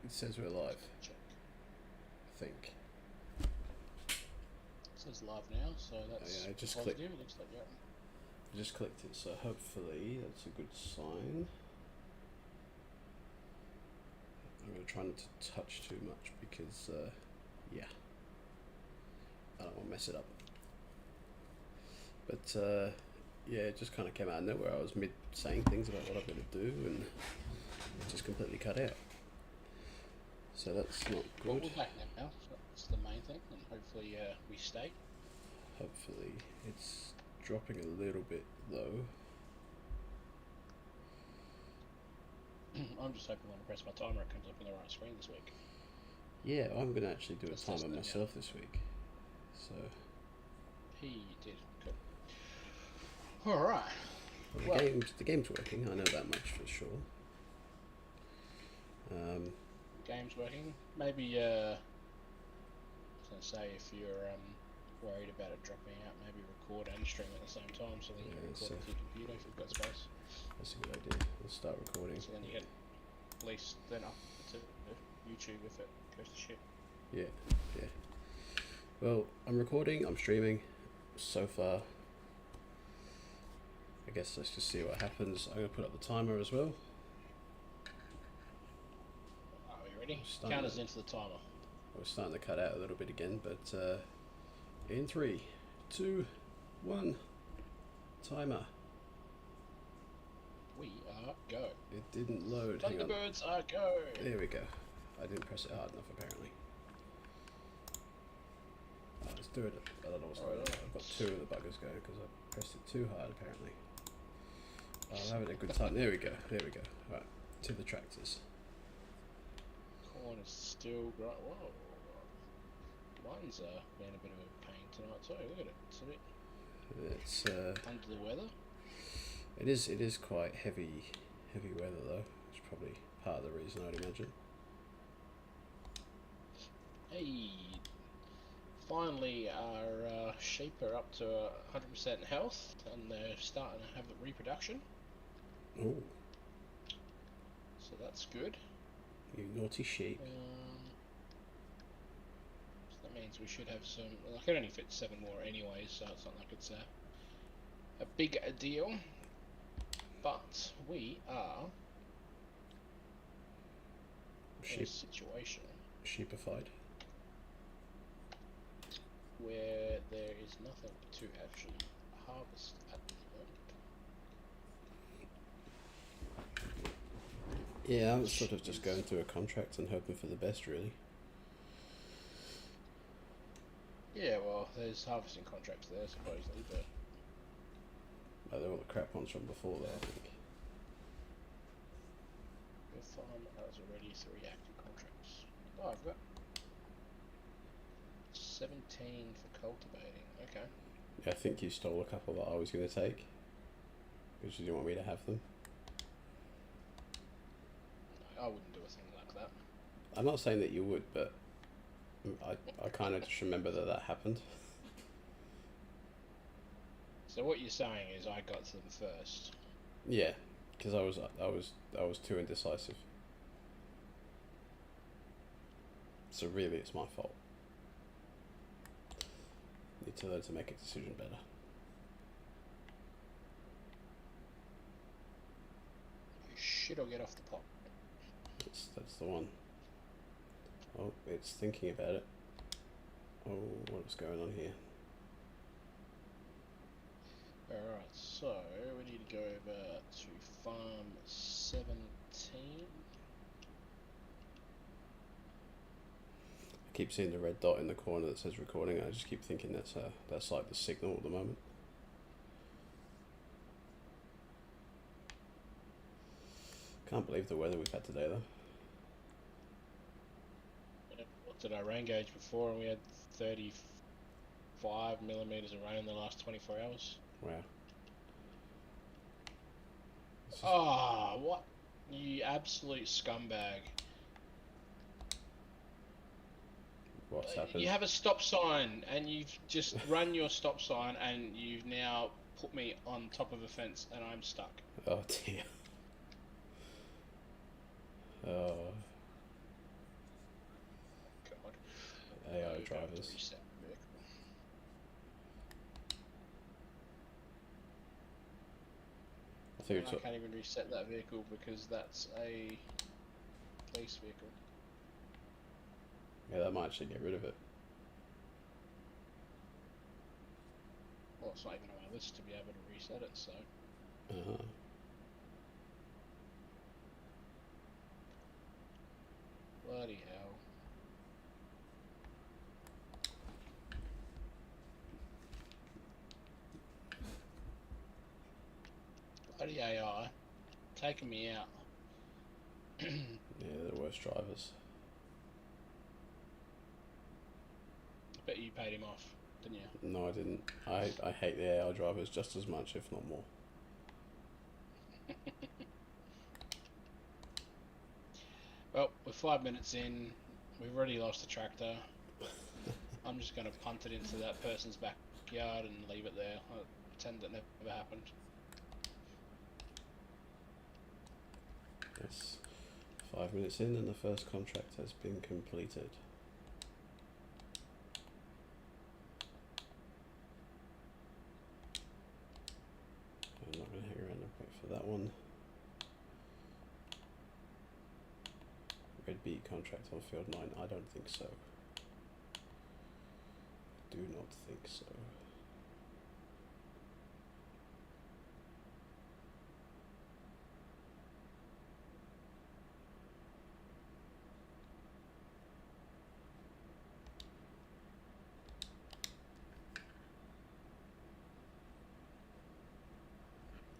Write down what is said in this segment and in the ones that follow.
It says we're live, Check. I think. It says live now, so that's Yeah, I just positive. clicked. It looks like you're. I just clicked it, so hopefully that's a good sign. I'm gonna try not to touch too much because, yeah, I don't want to mess it up. But yeah, it just kind of came out of nowhere. I was mid saying things about what I'm gonna do, and it just completely cut out. So that's not Well, good. we're back now, so that's the main thing, and hopefully we stay. Hopefully, it's dropping a little bit though. I'm just hoping when I press my timer, it comes up on the right screen this week. Yeah, I'm gonna actually do a Let's test timer that out. myself this week. So He did. Good. All right. well, Well, the game's working. I know that much for sure. game's working. Maybe I was gonna say if you're worried about it dropping out, maybe record and stream at the same time, so then you can Yeah, record with your computer if you've got space. that's a good idea. We'll start recording. So then you can at least then up to YouTube if it goes to shit. Yeah, yeah. Well, I'm recording. I'm streaming. So far, I guess let's just see what happens. I'm gonna put up the timer as well. Are we ready? Starting Count us to, into the timer. we're starting to cut out a little bit again, but in 3, 2, 1, timer. We are go. It didn't load. Hang on. Thunderbirds are go. There we go. I didn't press it hard enough apparently. Let's do it. I don't know what's going on. I've got two of the buggers going because I pressed it too hard apparently. I'm having a good time. There we go. There we go. Right. To the tractors. Corn is still great. Whoa. Mine's been a bit of a pain tonight too. Look at it. It's a bit It's under the weather. it is quite heavy weather though. It's probably part of the reason I'd imagine. Hey, finally our sheep are up to 100% health and they're starting to have a reproduction. Oh, So that's good. you naughty sheep. So that means we should have some. Well, I can only fit 7 more anyway, so it's not like it's a big deal. But we are in a situation Sheepified. where there is nothing to actually harvest at the moment. Yeah, I was sort of just going through a contract and hoping for the best really. Yeah, well, there's harvesting contracts there supposedly, but They're all the crap ones from before though, I think. your farm has already 3 active contracts. Oh, I've got 17 for cultivating. Okay. Yeah, I think you stole a couple that I was going to take because you didn't want me to have them. I wouldn't do a thing like that. I'm not saying that you would, but I kind of just remember that happened. So what you're saying is I got to them first. Yeah, because I was too indecisive. So really, it's my fault. Need to learn to make a decision better. You shit or get off the pot. That's the one. Oh, it's thinking about it. Oh, what's going on here? Alright, so we need to go over to farm 17. I keep seeing the red dot in the corner that says recording. I just keep thinking that's like the signal at the moment. Can't believe the weather we've had today though. What did our rain gauge before, and we had 35 millimeters of rain in the last 24 hours. Wow. Ah, what? You absolute scumbag. What's happened? You have a stop sign, and you've just run your stop sign, and you've now put me on top of a fence, and I'm stuck. Oh dear. Oh. drivers. Reset vehicle. I think I can't even reset that vehicle because that's a police vehicle. Yeah, that might actually get rid of it. Well, it's not even on my list to be able to reset it, so. Uh-huh. Bloody hell. Bloody AI. Taking me out. Yeah, they're the worst drivers. I bet you paid him off, didn't you? No, I didn't. I hate the AI drivers just as much, if not more. Well, we're 5 minutes in. We've already lost the tractor. I'm just going to punt it into that person's backyard and leave it there. I'll pretend it never happened. Yes. 5 minutes in and the first contract has been completed. I'm not going to hang around and wait for that one. Red B contract on field 9. I don't think so. Do not think so.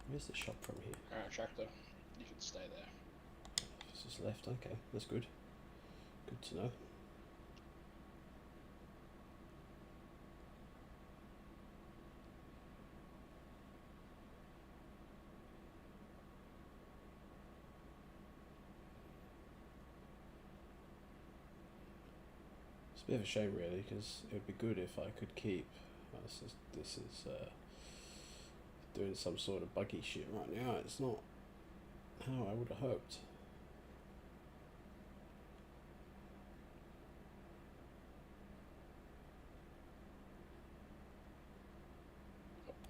Where's the shop from here? Alright, tractor. You can stay there. This is left. Okay, that's good. Good to know. It's a bit of a shame, really, because it would be good if I could keep. This is doing some sort of buggy shit right now. It's not how I would have hoped.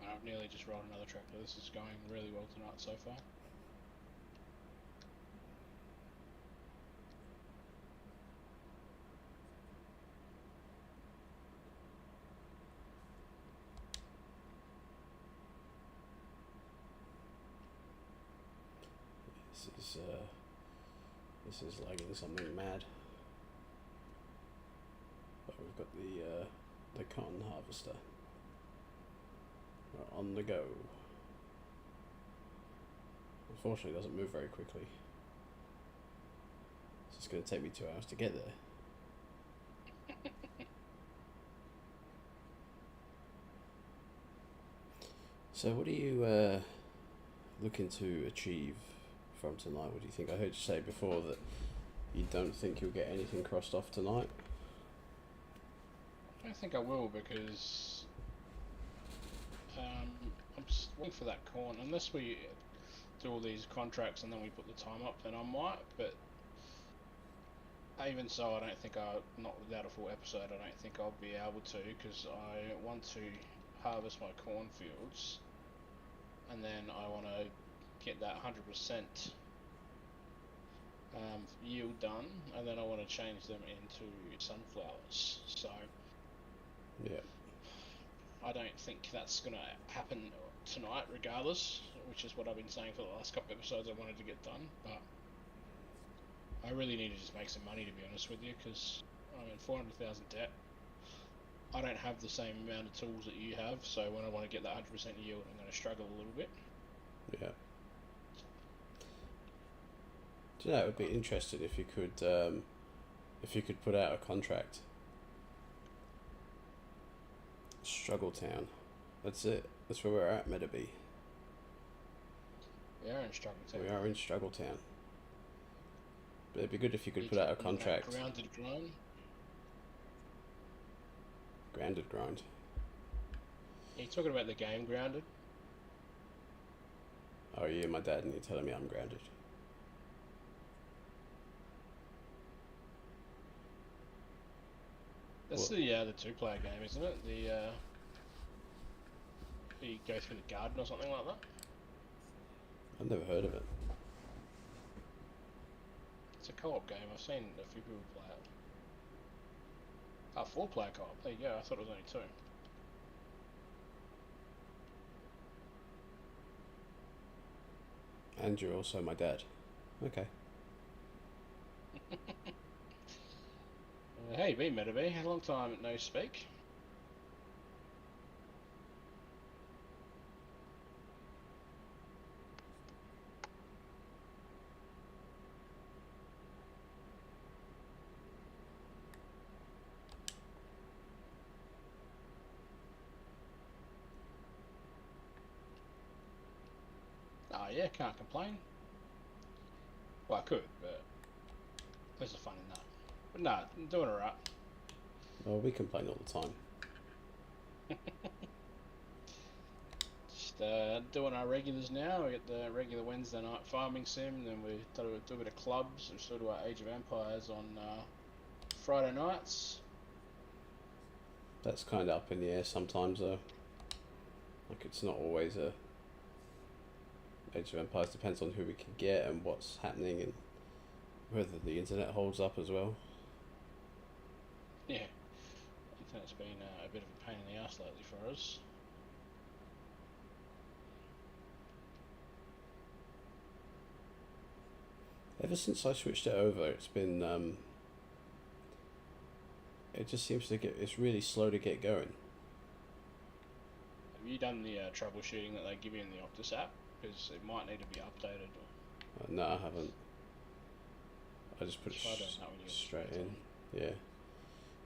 I've nearly just rolled another tractor. This is going really well tonight so far. This is lagging something mad. But we've got the cotton harvester. We're on the go. Unfortunately, it doesn't move very quickly. So it's going to take me 2 hours to get there. So what are you looking to achieve from tonight? What do you think? I heard you say before that you don't think you'll get anything crossed off tonight. I don't think I will because I'm just waiting for that corn. Unless we do all these contracts and then we put the time up, then I might. But even so, I don't think not without a full episode, I don't think I'll be able to because I want to harvest my cornfields and then I want to get that 100% yield done, and then I want to change them into sunflowers. So Yeah. I don't think that's going to happen tonight regardless, which is what I've been saying for the last couple of episodes I wanted to get done, but I really need to just make some money, to be honest with you, because I'm in 400,000 debt. I don't have the same amount of tools that you have, so when I want to get that 100% yield, I'm going to struggle a little bit. Yeah. Do you know, it would be interesting if you could put out a contract. Struggle Town. That's it. That's where we're at, Metabee. We are in Struggle Town. We are in Struggle Town. But it'd be good if you could put out a contract. Grounded Grind. Grounded Grind. Are you talking about the game Grounded? Oh, you're my dad and you're telling me I'm grounded. That's That's the two-player game, isn't it? You go through the garden or something like that. I've never heard of it. It's a co-op game. I've seen a few people play it. Oh, four-player co-op. There you go. I thought it was only two. And you're also my dad. Okay. Hey, B Metabee. Had a long time no speak. Oh yeah, can't complain. Well, I could, but there's a fun in that. But nah, I'm doing alright. Well, we complain all the time. Just doing our regulars now. We get the regular Wednesday night farming sim, then we do a bit of clubs. We still do our Age of Empires on Friday nights. That's kind of up in the air sometimes, though. Like, it's not always a Age of Empires. Depends on who we can get and what's happening and whether the internet holds up as well. Yeah, internet's been a bit of a pain in the ass lately for us. Ever since I switched it over, it's been it just seems to it's really slow to get going. Have you done the troubleshooting that they give you in the Optus app? Because it might need to be updated. No, I haven't. I just put it straight in. Yeah.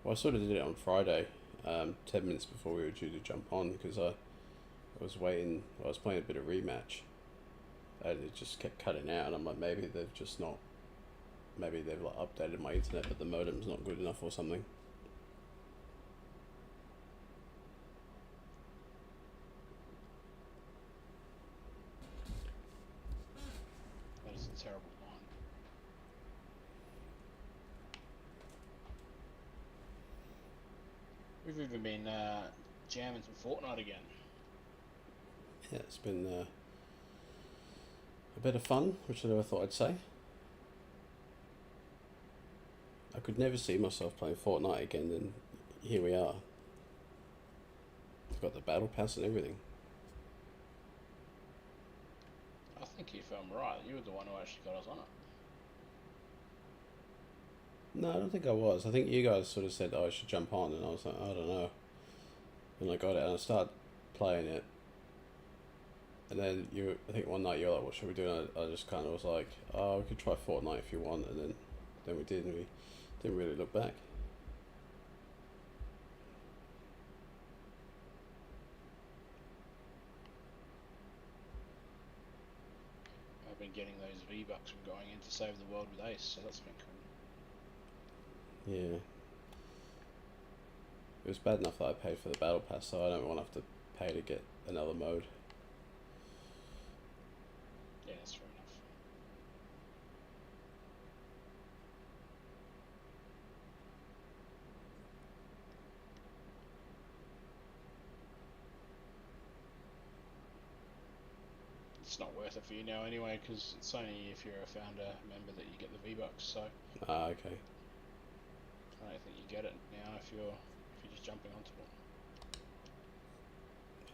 Well, I sort of did it on Friday, 10 minutes before we were due to jump on, because I was waiting. I was playing a bit of rematch, and it just kept cutting out. And I'm like, maybe they've just not. Maybe they've like updated my internet, but the modem's not good enough or something. That is a terrible line. We've even been jamming some Fortnite again. Yeah, it's been a bit of fun, which I never thought I'd say. I could never see myself playing Fortnite again, and here we are. I've got the battle pass and everything. I think if I'm right, you were the one who actually got us on it. No, I don't think I was. I think you guys sort of said, oh, I should jump on, and I was like, I don't know. And I got it, and I started playing it. And then I think one night you were like, what should we do? And I just kind of was like, oh, we could try Fortnite if you want. And then we did, and we didn't really look back. I've been getting those V-Bucks from going in to save the world with Ace, so that's been cool. Yeah. It was bad enough that I paid for the battle pass, so I don't want to have to pay to get another mode. Yeah, that's fair enough. It's not worth it for you now anyway, because it's only if you're a founder member that you get the V-Bucks, so Ah, okay. I don't think you get it now if you're just jumping onto it.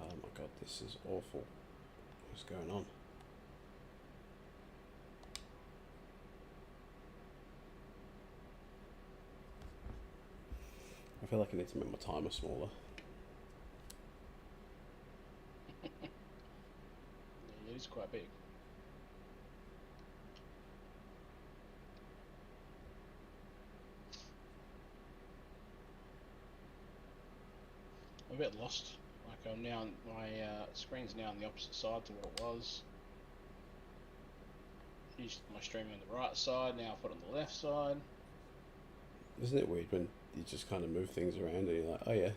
Oh my god, this is awful. What's going on? I feel like I need to make my timer smaller. Yeah, it is quite big. I'm a bit lost. Like I'm now, my screen's now on the opposite side to what it was. Used my streaming on the right side, now I put it on the left side. Isn't it weird when you just kind of move things around and you're like, oh yeah,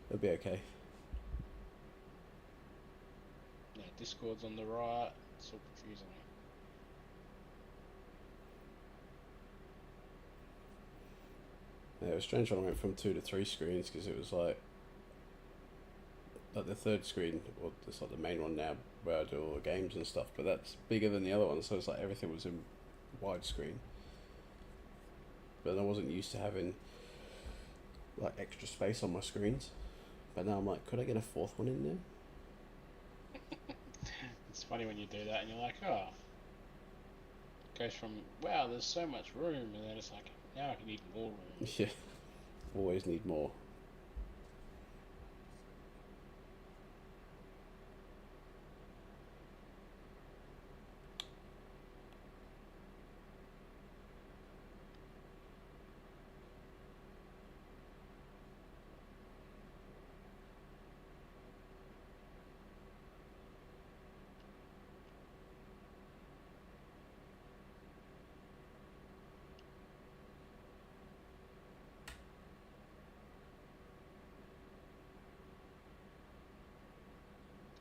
it'll be okay. Yeah, Discord's on the right. It's all confusing me. Yeah, it was strange when I went from 2 to 3 screens because it was like the third screen, or it's like the main one now where I do all the games and stuff, but that's bigger than the other one, so it's like everything was in widescreen. But I wasn't used to having like extra space on my screens. But now I'm like, could I get a fourth one in there? It's funny when you do that and you're like, oh, it goes from wow, there's so much room, and then it's like now I need more room. Yeah, always need more.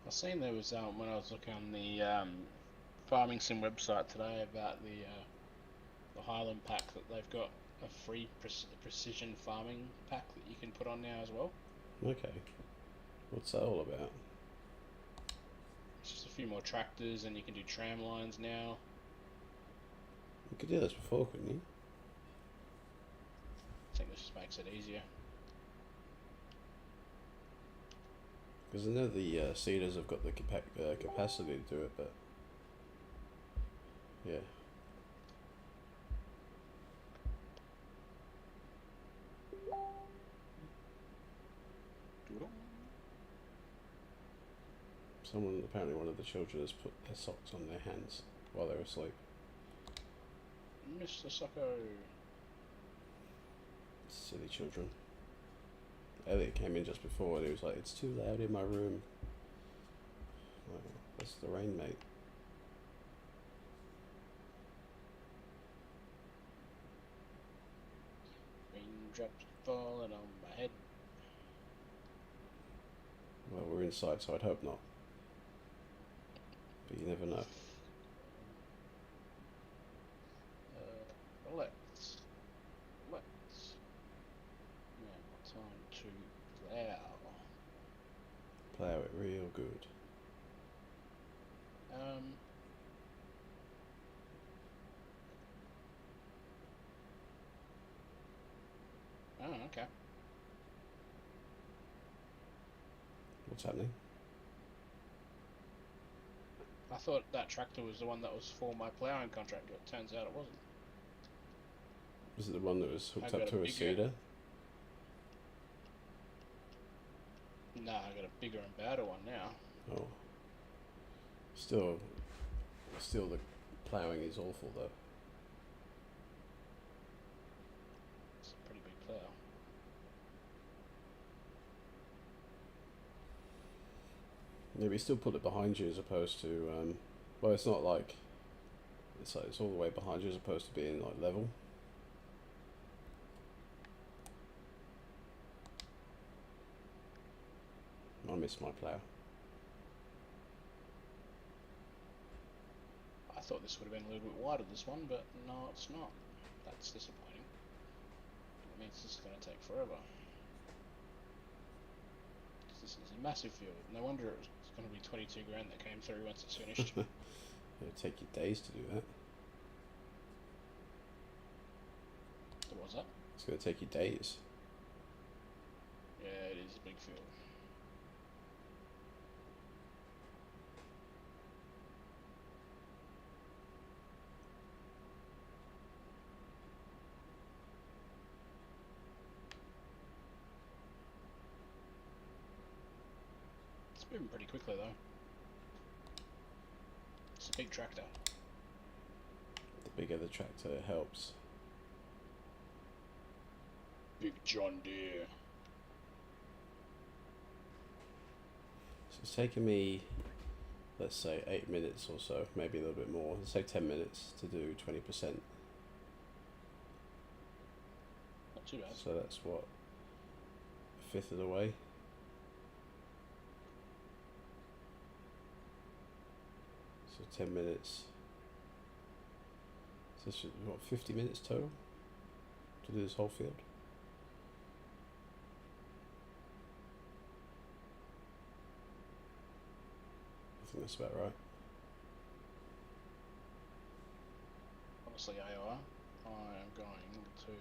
I seen there was when I was looking on the Farming Sim website today about the Highland pack that they've got a free precision farming pack that you can put on now as well. Okay, what's that all about? It's just a few more tractors, and you can do tram lines now. You could do this before, couldn't you? I think this just makes it easier. Because I know the seeders have got the capacity to do it, but yeah. Someone, apparently one of the children, has put their socks on their hands while they were asleep. Mr. Sucko. Silly children. Elliot came in just before and he was like, it's too loud in my room. Like, that's the rain, mate. Raindrops falling on my head. Well, we're inside, so I'd hope not. But you never know. Let's. Now, time to plow. Plow it real good. Oh, okay. What's happening? I thought that tractor was the one that was for my ploughing contract, but it turns out it wasn't. Was it the one that was hooked I up got to a a bigger- seeder? Nah, I got a bigger and badder one now. Oh. Still the ploughing is awful though. It's a pretty big plough. Yeah, but you still put it behind you as opposed to, well, it's not like, it's all the way behind you as opposed to being like level. I miss my plough. I thought this would have been a little bit wider, this one, but no, it's not. That's disappointing. It means this is going to take forever. This is a massive field. No wonder it's going to be 22 grand that came through once it's finished. It'll take you days to do that. What was that? It's going to take you days. Yeah, it is a big field. It's moving pretty quickly though. It's a big tractor. The bigger the tractor helps. Big John Deere. So it's taken me, let's say 8 minutes or so, maybe a little bit more. Let's say 10 minutes to do 20%. Not too bad. So that's what, a fifth of the way. So 10 minutes. So this should, what, 50 minutes total to do this whole field? think that's about right. Honestly, AR, I am going to...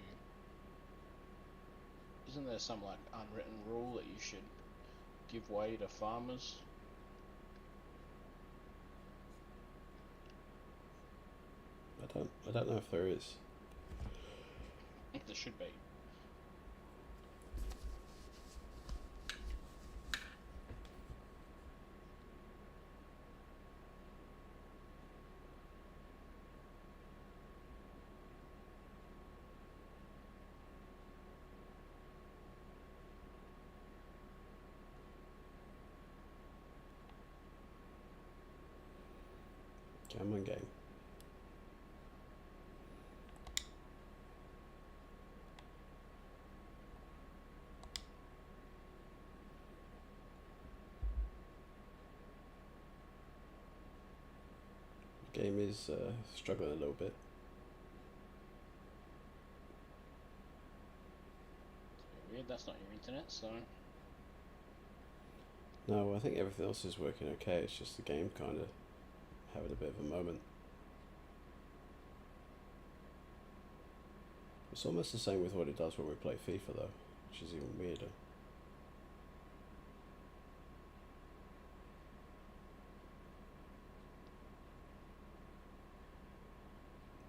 Isn't there some like unwritten rule that you should give way to farmers? I don't know if there is. There should be. Come on, game. Game is struggling a little bit. Weird, that's not your internet, so... No, I think everything else is working okay. It's just the game kind of having a bit of a moment. It's almost the same with what it does when we play FIFA though, which is even weirder.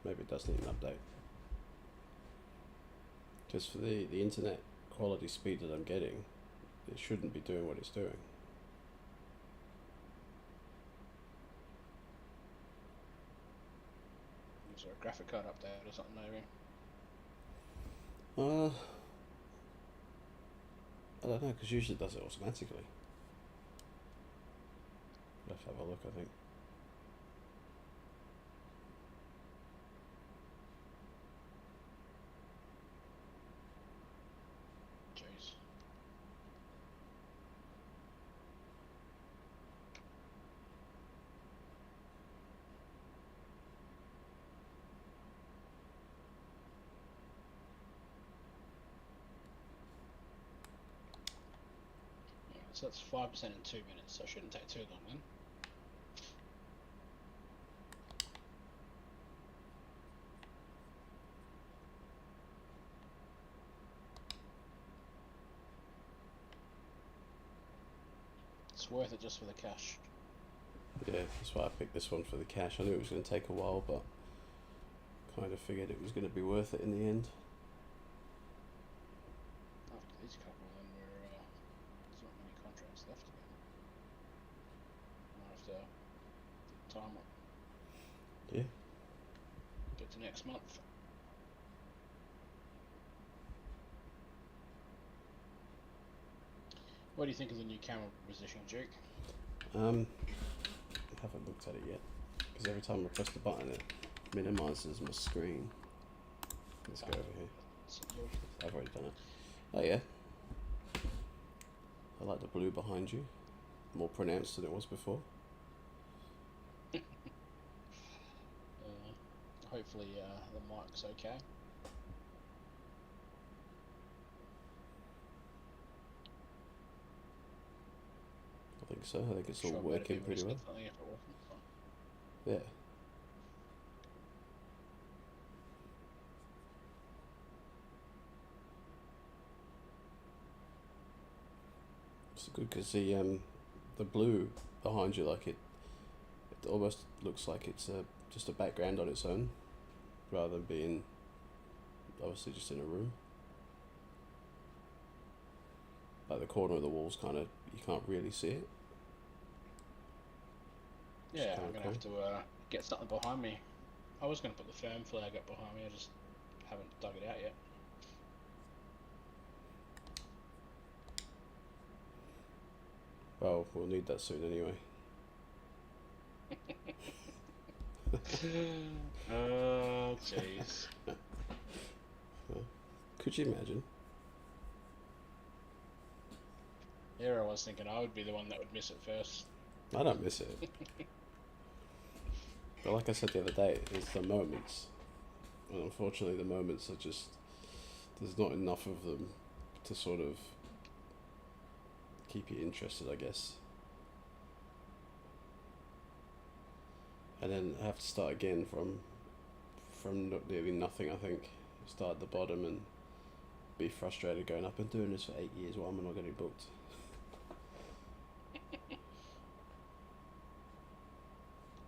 Maybe it does need an update. Because for the internet quality speed that I'm getting, it shouldn't be doing what it's doing. Is there a graphic card update or something maybe? I don't know, because usually it does it automatically. Let's have a look, I think. Jeez. So that's 5% in 2 minutes, so it shouldn't take too long then. It's worth it just for the cash. Yeah, that's why I picked this one for the cash. I knew it was going to take a while, but kind of figured it was going to be worth it in the end. After these couple, then there's not many contracts left again. Might have to time it. Yeah. Get to next month. What do you think of the new camera position, Duke? I haven't looked at it yet, because every time I press the button it minimises my screen. Let's go over here. I've already done it. Oh yeah. I like the blue behind you. More pronounced than it was before. Hopefully the mic's okay. I think so. I think it's all working pretty well. Yeah. It's good because the blue behind you, like it almost looks like it's just a background on its own, rather than being obviously just in a room. Like the corner of the walls, kind of you can't really see it. Yeah, I'm gonna have to get something behind me. I was gonna put the firm flag up behind me. I just haven't dug it out yet. Well, we'll need that soon anyway. Oh, jeez. Could you imagine? Yeah, I was thinking I would be the one that would miss it first. I don't miss it. But like I said the other day, it's the moments. And unfortunately the moments are just... There's not enough of them to sort of keep you interested, I guess. and then I have to start again from doing nothing. I think start at the bottom and be frustrated going, I've been doing this for 8 years. Why am I not getting booked?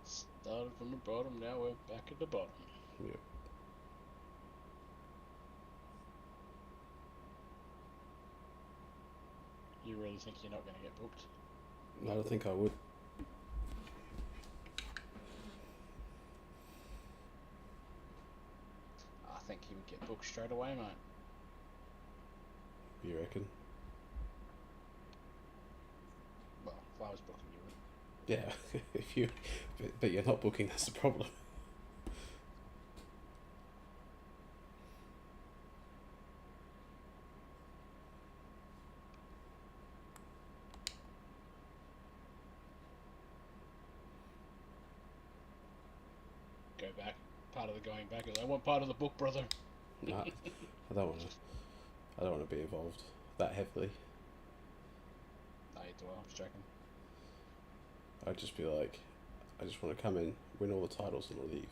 Started from the bottom, now we're back at the bottom. Yeah. You really think you're not going to get booked? I don't think I would. I think he would get booked straight away, mate. You reckon? Well, if I was booking you would. Yeah, if you, but you're not booking. That's the problem. Go back. Part of the going back is I want part of the book, brother. No, I don't want to. I don't want to be involved that heavily. No, you do. I'm just joking. I'd just be like, I just want to come in, win all the titles, and leave.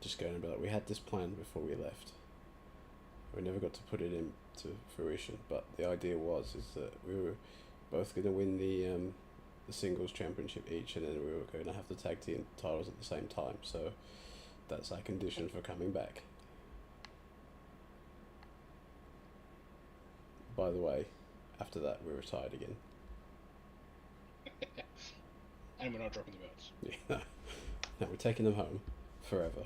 Just going to be like, we had this plan before we left. We never got to put it into fruition, but the idea is that we were both going to win the singles championship each, and then we were going to have the tag team titles at the same time. So that's our condition for coming back. By the way, after that we retired again. And we're not dropping the belts. Yeah, no, we're taking them home forever.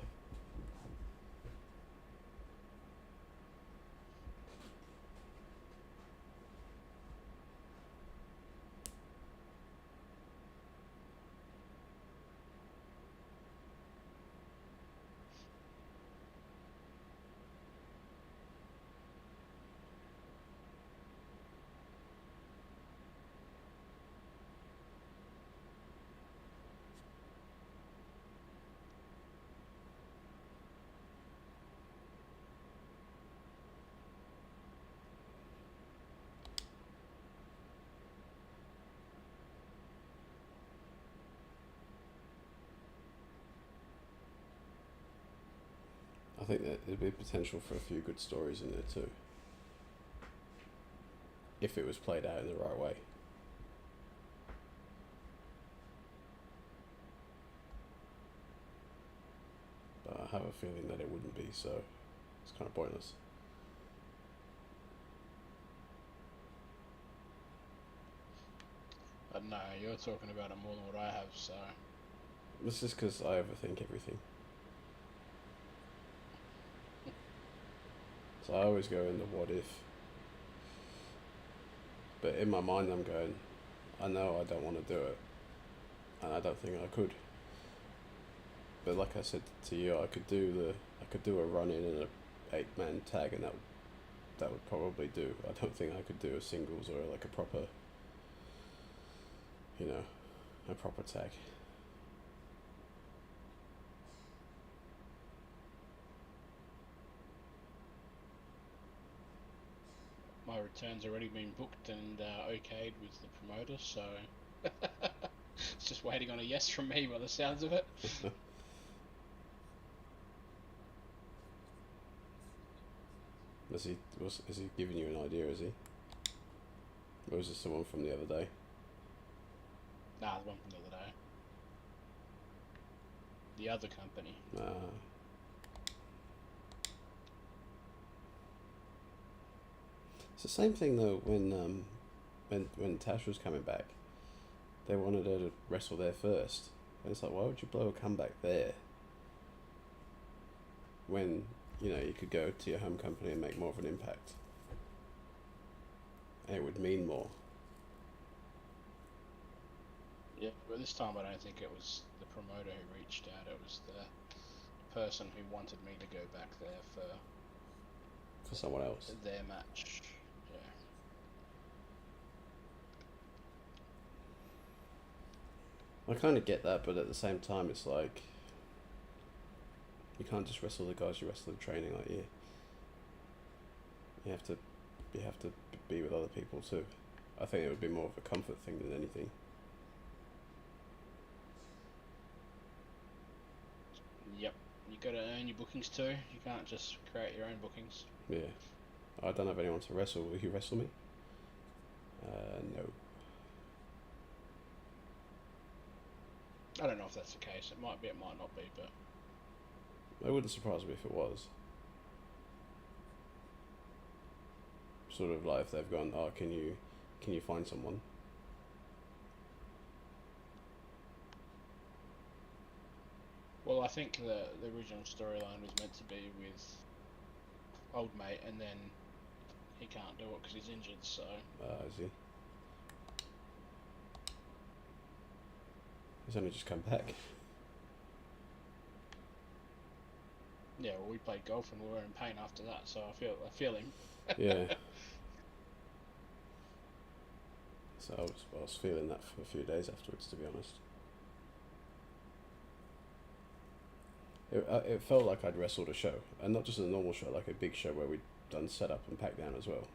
I think that there'd be potential for a few good stories in there too, if it was played out in the right way. But I have a feeling that it wouldn't be, so it's kind of pointless. But no, you're talking about it more than what I have, so... This is because I overthink everything. So I always go into what if. But in my mind I'm going, I know I don't want to do it. And I don't think I could. But like I said to you, I could do a run in and a 8-man tag, and that would probably do. I don't think I could do a singles or like a proper, a proper tag. My return's already been booked and okayed with the promoter, so it's just waiting on a yes from me by the sounds of it. Is he giving you an idea, is he? Or was this the one from the other day? Nah, the one from the other day. The other company. It's the same thing though when Tash was coming back. They wanted her to wrestle there first. And it's like, why would you blow a comeback there? When, you could go to your home company and make more of an impact. And it would mean more. Yeah, but this time I don't think it was the promoter who reached out. It was the person who wanted me to go back there For someone else. their match. Yeah. I kind of get that, but at the same time, it's like you can't just wrestle the guys you wrestle in training. Like you have to, you have to be with other people too. I think it would be more of a comfort thing than anything. Yep. You got to earn your bookings too. You can't just create your own bookings. Yeah. I don't have anyone to wrestle. Will you wrestle me? No. I don't know if that's the case. It might be, it might not be, but It wouldn't surprise me if it was. Sort of like if they've gone, oh, can you find someone? well, I think the original storyline was meant to be with old mate, and then he can't do it because he's injured. So Is he? He's only just come back. yeah, well, we played golf and we were in pain after that. So I feel him. Yeah. So I was feeling that for a few days afterwards, to be honest. It felt like I'd wrestled a show, and not just a normal show, like a big show where we'd done setup and pack down as well.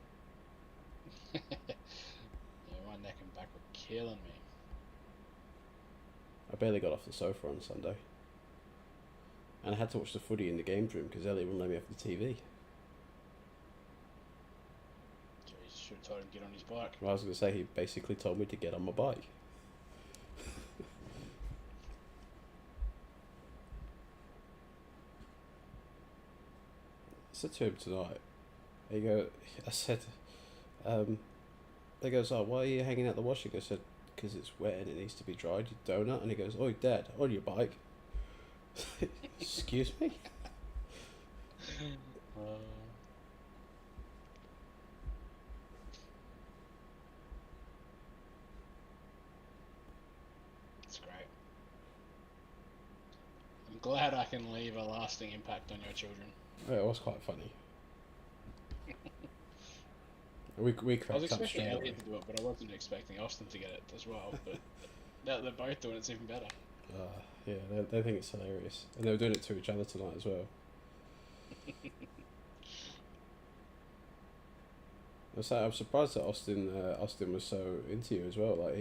Yeah, my neck and back were killing me. I barely got off the sofa on Sunday. And I had to watch the footy in the games room because Elliot wouldn't let me have the TV. Jeez, should have told him to get on his bike. Well, I was going to say, he basically told me to get on my bike. I said to him tonight, I said, he goes, oh, why are you hanging out the washing? I said, because it's wet and it needs to be dried, you donut. And he goes, oh, Dad, on your bike. Excuse me? It's great. I'm glad I can leave a lasting impact on your children. Yeah, it was quite funny. We I was cracked up expecting straight away. Elliot to do it, but I wasn't expecting Austin to get it as well. But now they're both doing it, it's even better. Yeah, they think it's hilarious. And they were doing it to each other tonight as well. I'm surprised that Austin was so into you as well. Like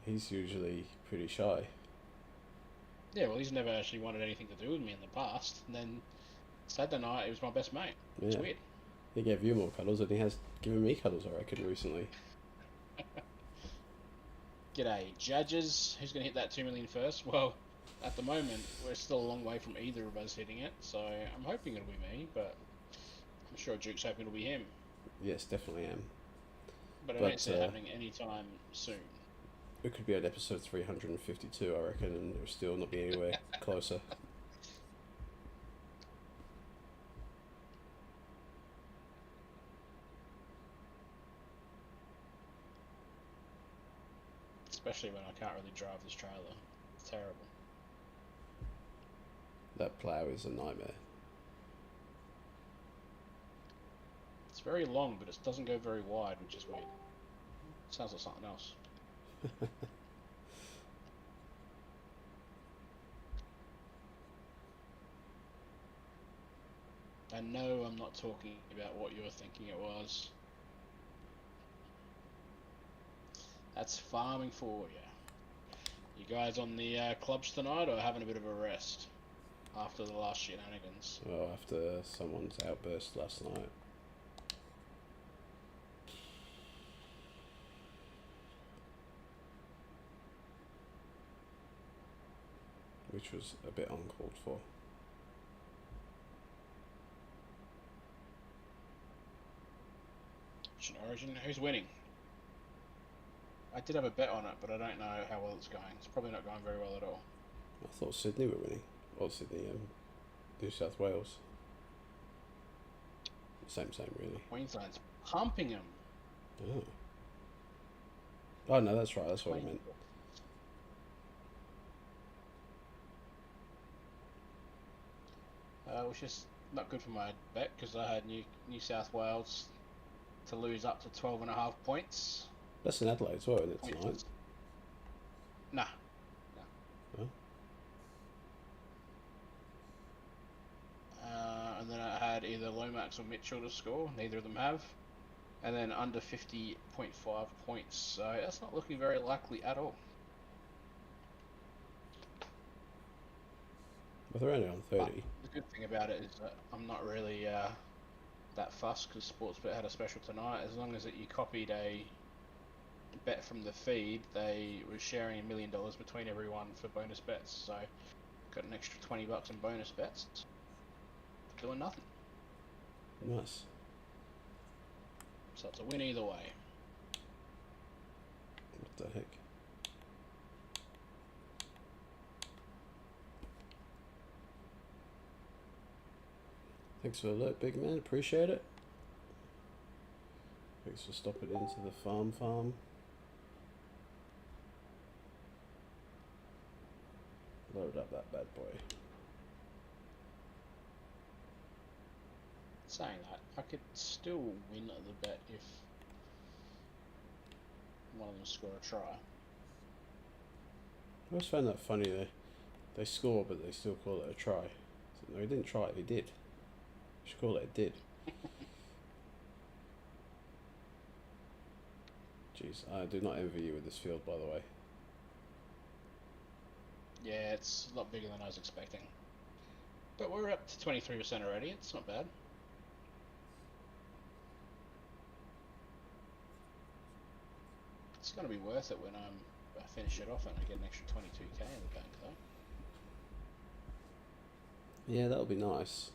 he's usually pretty shy. Yeah, well, he's never actually wanted anything to do with me in the past. And then Saturday night, he was my best mate. It's Yeah. weird. He gave you more cuddles than he has given me cuddles, I reckon, recently. G'day, judges. Who's going to hit that 2 million first? Well, at the moment, we're still a long way from either of us hitting it. So I'm hoping it'll be me, but I'm sure Duke's hoping it'll be him. Yes, definitely am. But I don't see it happening anytime soon. It could be at episode 352, I reckon, and it'll still not be anywhere closer. Especially when I can't really drive this trailer. It's terrible. That plough is a nightmare. It's very long, but it doesn't go very wide, which is weird. Sounds like something else. I know I'm not talking about what you're thinking it was. That's farming for you. You guys on the clubs tonight, or having a bit of a rest after the last shenanigans? Well, after someone's outburst last night. Which was a bit uncalled for. Origin, who's winning? I did have a bet on it, but I don't know how well it's going. It's probably not going very well at all. I thought Sydney were winning. Or Sydney, New South Wales. Same, really. Queensland's pumping them. Oh. Oh, no, that's right. That's what I meant. It was just not good for my bet because I had New South Wales to lose up to 12.5 points. That's in Adelaide as well, isn't it, tonight? Nah. Nah. Oh. And then I had either Lomax or Mitchell to score. Neither of them have. And then under 50.5 points. So that's not looking very likely at all. But they're only on 30. But the good thing about it is that I'm not really that fussed because Sportsbet had a special tonight. As long as you copied a bet from the feed, they were sharing $1 million between everyone for bonus bets. So got an extra $20 in bonus bets. Doing nothing. Nice. So it's a win either way. What the heck? Thanks for the alert, big man. Appreciate it. Thanks for stopping into the farm. Load up that bad boy. Saying that, I could still win the bet if one of them score a try. I always found that funny. They score, but they still call it a try. So, no, he didn't try it. He did. You should call it a did. Jeez, I do not envy you with this field, by the way. Yeah, it's a lot bigger than I was expecting. But we're up to 23% already. It's not bad. It's going to be worth it when I finish it off and I get an extra 22k in the bank, though. Yeah, that'll be nice.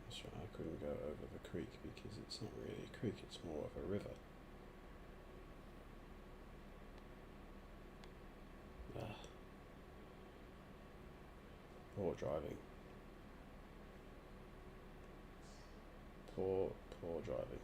That's right, I couldn't go over the creek because it's not really a creek, it's more of a river. Poor driving. Poor driving.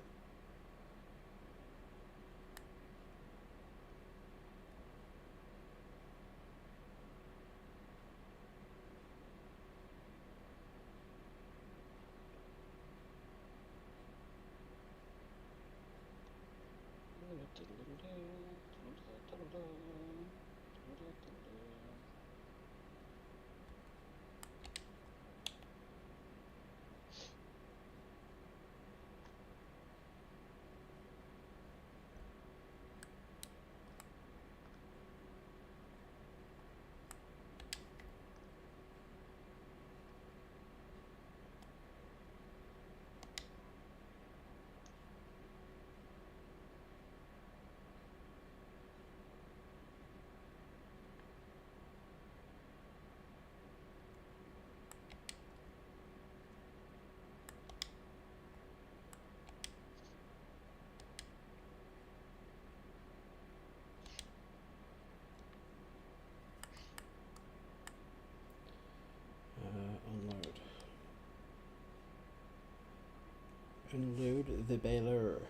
Unload the baler.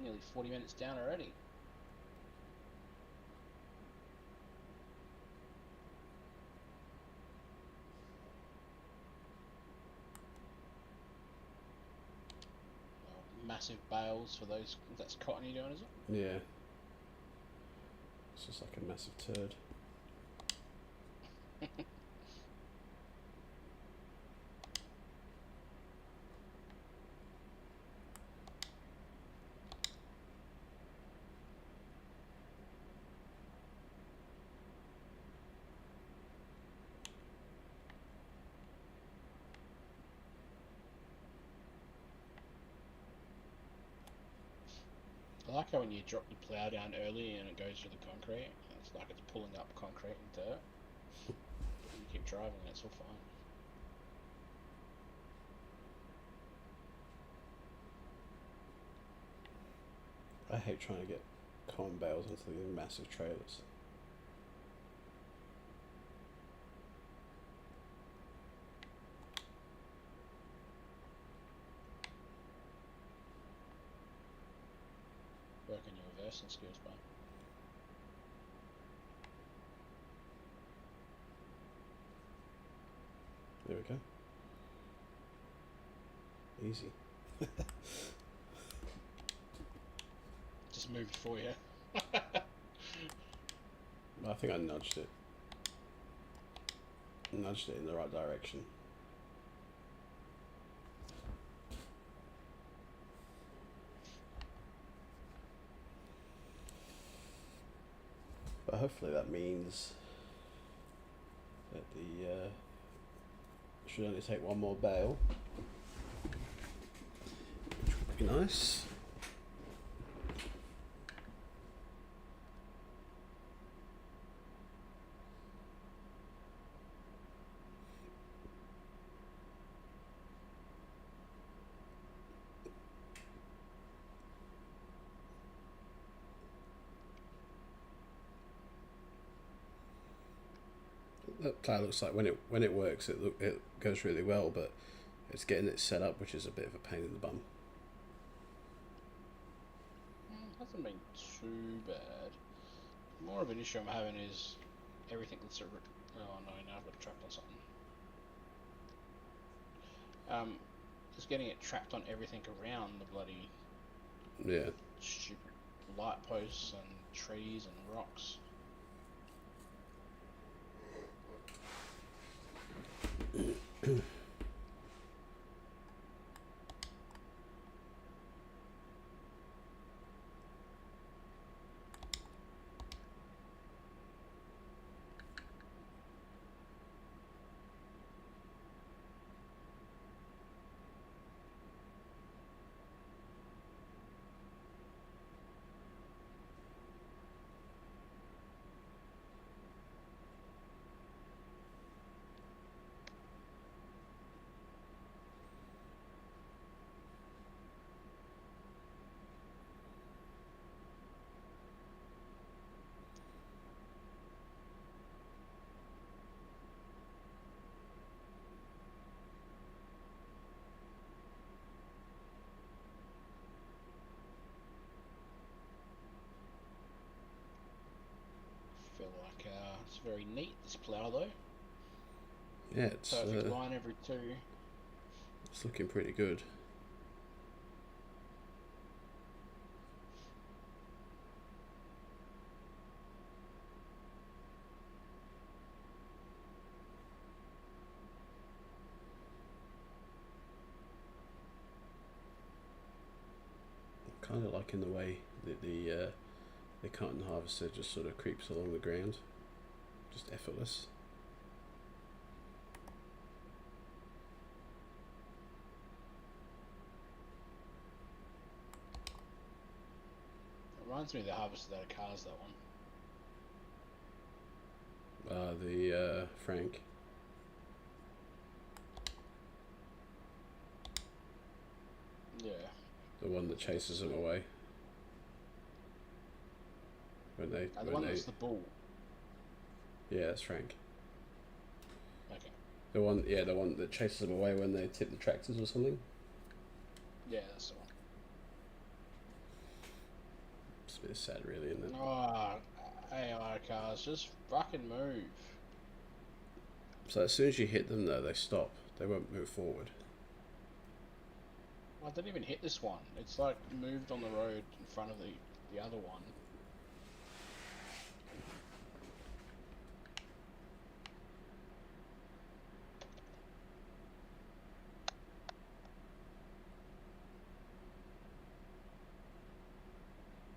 Nearly 40 minutes down already. Massive bales for those. That's cotton you're doing, is it? Yeah. It's just like a massive turd. I like how when you drop the plough down early and it goes through the concrete, it's like it's pulling up concrete and dirt. But you keep driving and it's all fine. I hate trying to get cotton bales into these massive trailers. Work on your reversing skills, bud. There we go. Easy. Just moved for you. I think I nudged it. Nudged it in the right direction. But hopefully that means that the should only take one more bale, which would be nice. That plough looks like when it works, it goes really well, but it's getting it set up, which is a bit of a pain in the bum. Hasn't been too bad. More of an issue I'm having is everything that's oh no, now I've got it trapped on something. Just getting it trapped on everything around the bloody stupid light posts and trees and rocks. Feel like it's very neat, this plough though. Yeah, it's perfect line every two. It's looking pretty good. Kind of liking the way that the cotton harvester just sort of creeps along the ground, just effortless. It reminds me of the harvester that are cars, that one. The Frank. Yeah. The one that chases them away. When they. The one that's the bull. Yeah, that's Frank. Okay. The one that chases them away when they tip the tractors or something. Yeah, that's the one. It's a bit sad, really, isn't it? Oh, AI cars, just fucking move. So as soon as you hit them, though, they stop. They won't move forward. I didn't even hit this one. It's like moved on the road in front of the other one.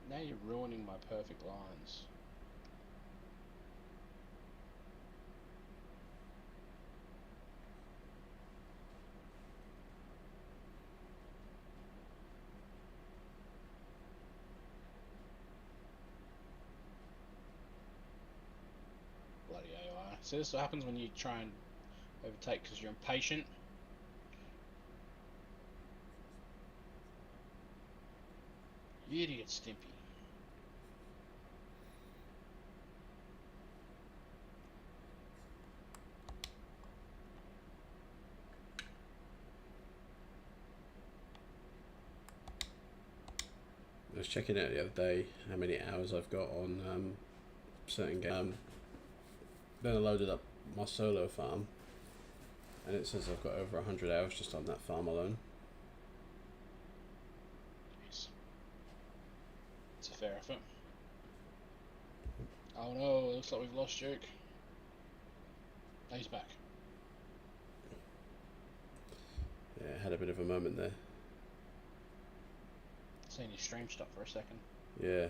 Now you're ruining my perfect lines. Bloody AI. So this is what happens when you try and overtake because you're impatient. You idiot, Stimpy. was checking out the other day how many hours I've got on certain games. Then I loaded up my solo farm, and it says I've got over 100 hours just on that farm alone. Jeez. It's a fair effort. Oh no, it looks like we've lost Duke. Oh, he's back. Yeah, had a bit of a moment there. Seen your stream stop for a second. Yeah.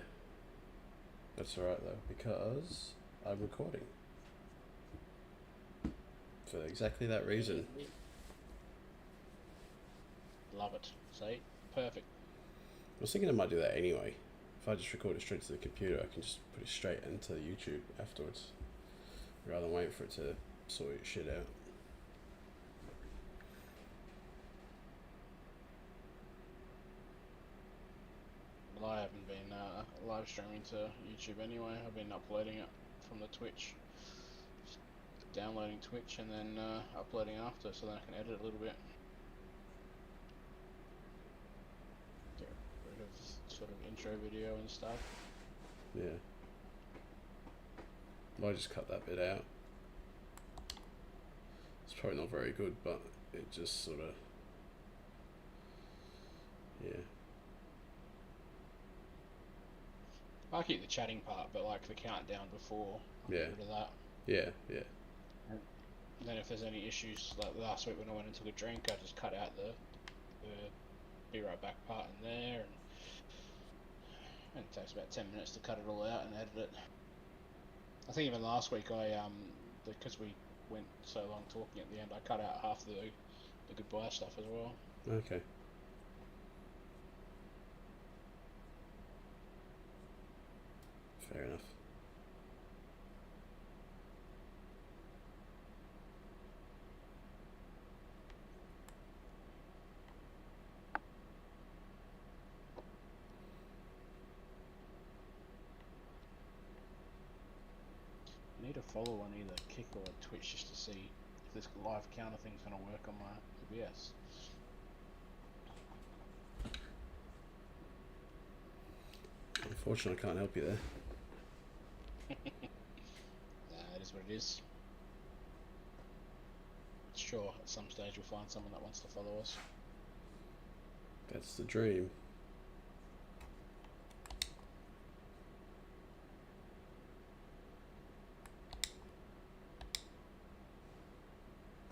That's alright though, because I'm recording. For exactly that reason. Love it. See? Perfect. I was thinking I might do that anyway. If I just record it straight to the computer, I can just put it straight into YouTube afterwards, rather than waiting for it to sort its shit out. Well, I haven't been live streaming to YouTube anyway. I've been uploading it from the Twitch. Just downloading Twitch and then uploading after, so then I can edit a little bit. Get rid of sort of intro video and stuff. Yeah. I just cut that bit out. It's probably not very good, but it just sort of, yeah. I keep the chatting part, but like the countdown before, I'll Yeah. get rid of that. Yeah, yeah. And then if there's any issues, like last week when I went and took a drink, I just cut out the be right back part in there, and it takes about 10 minutes to cut it all out and edit it. I think even last week I because we went so long talking at the end, I cut out half the goodbye stuff as well. Okay. Fair enough. I need to follow on either Kick or Twitch just to see if this live counter thing's going to work on my OBS. Unfortunately, I can't help you there. It is what it is. Sure, at some stage we'll find someone that wants to follow us. That's the dream.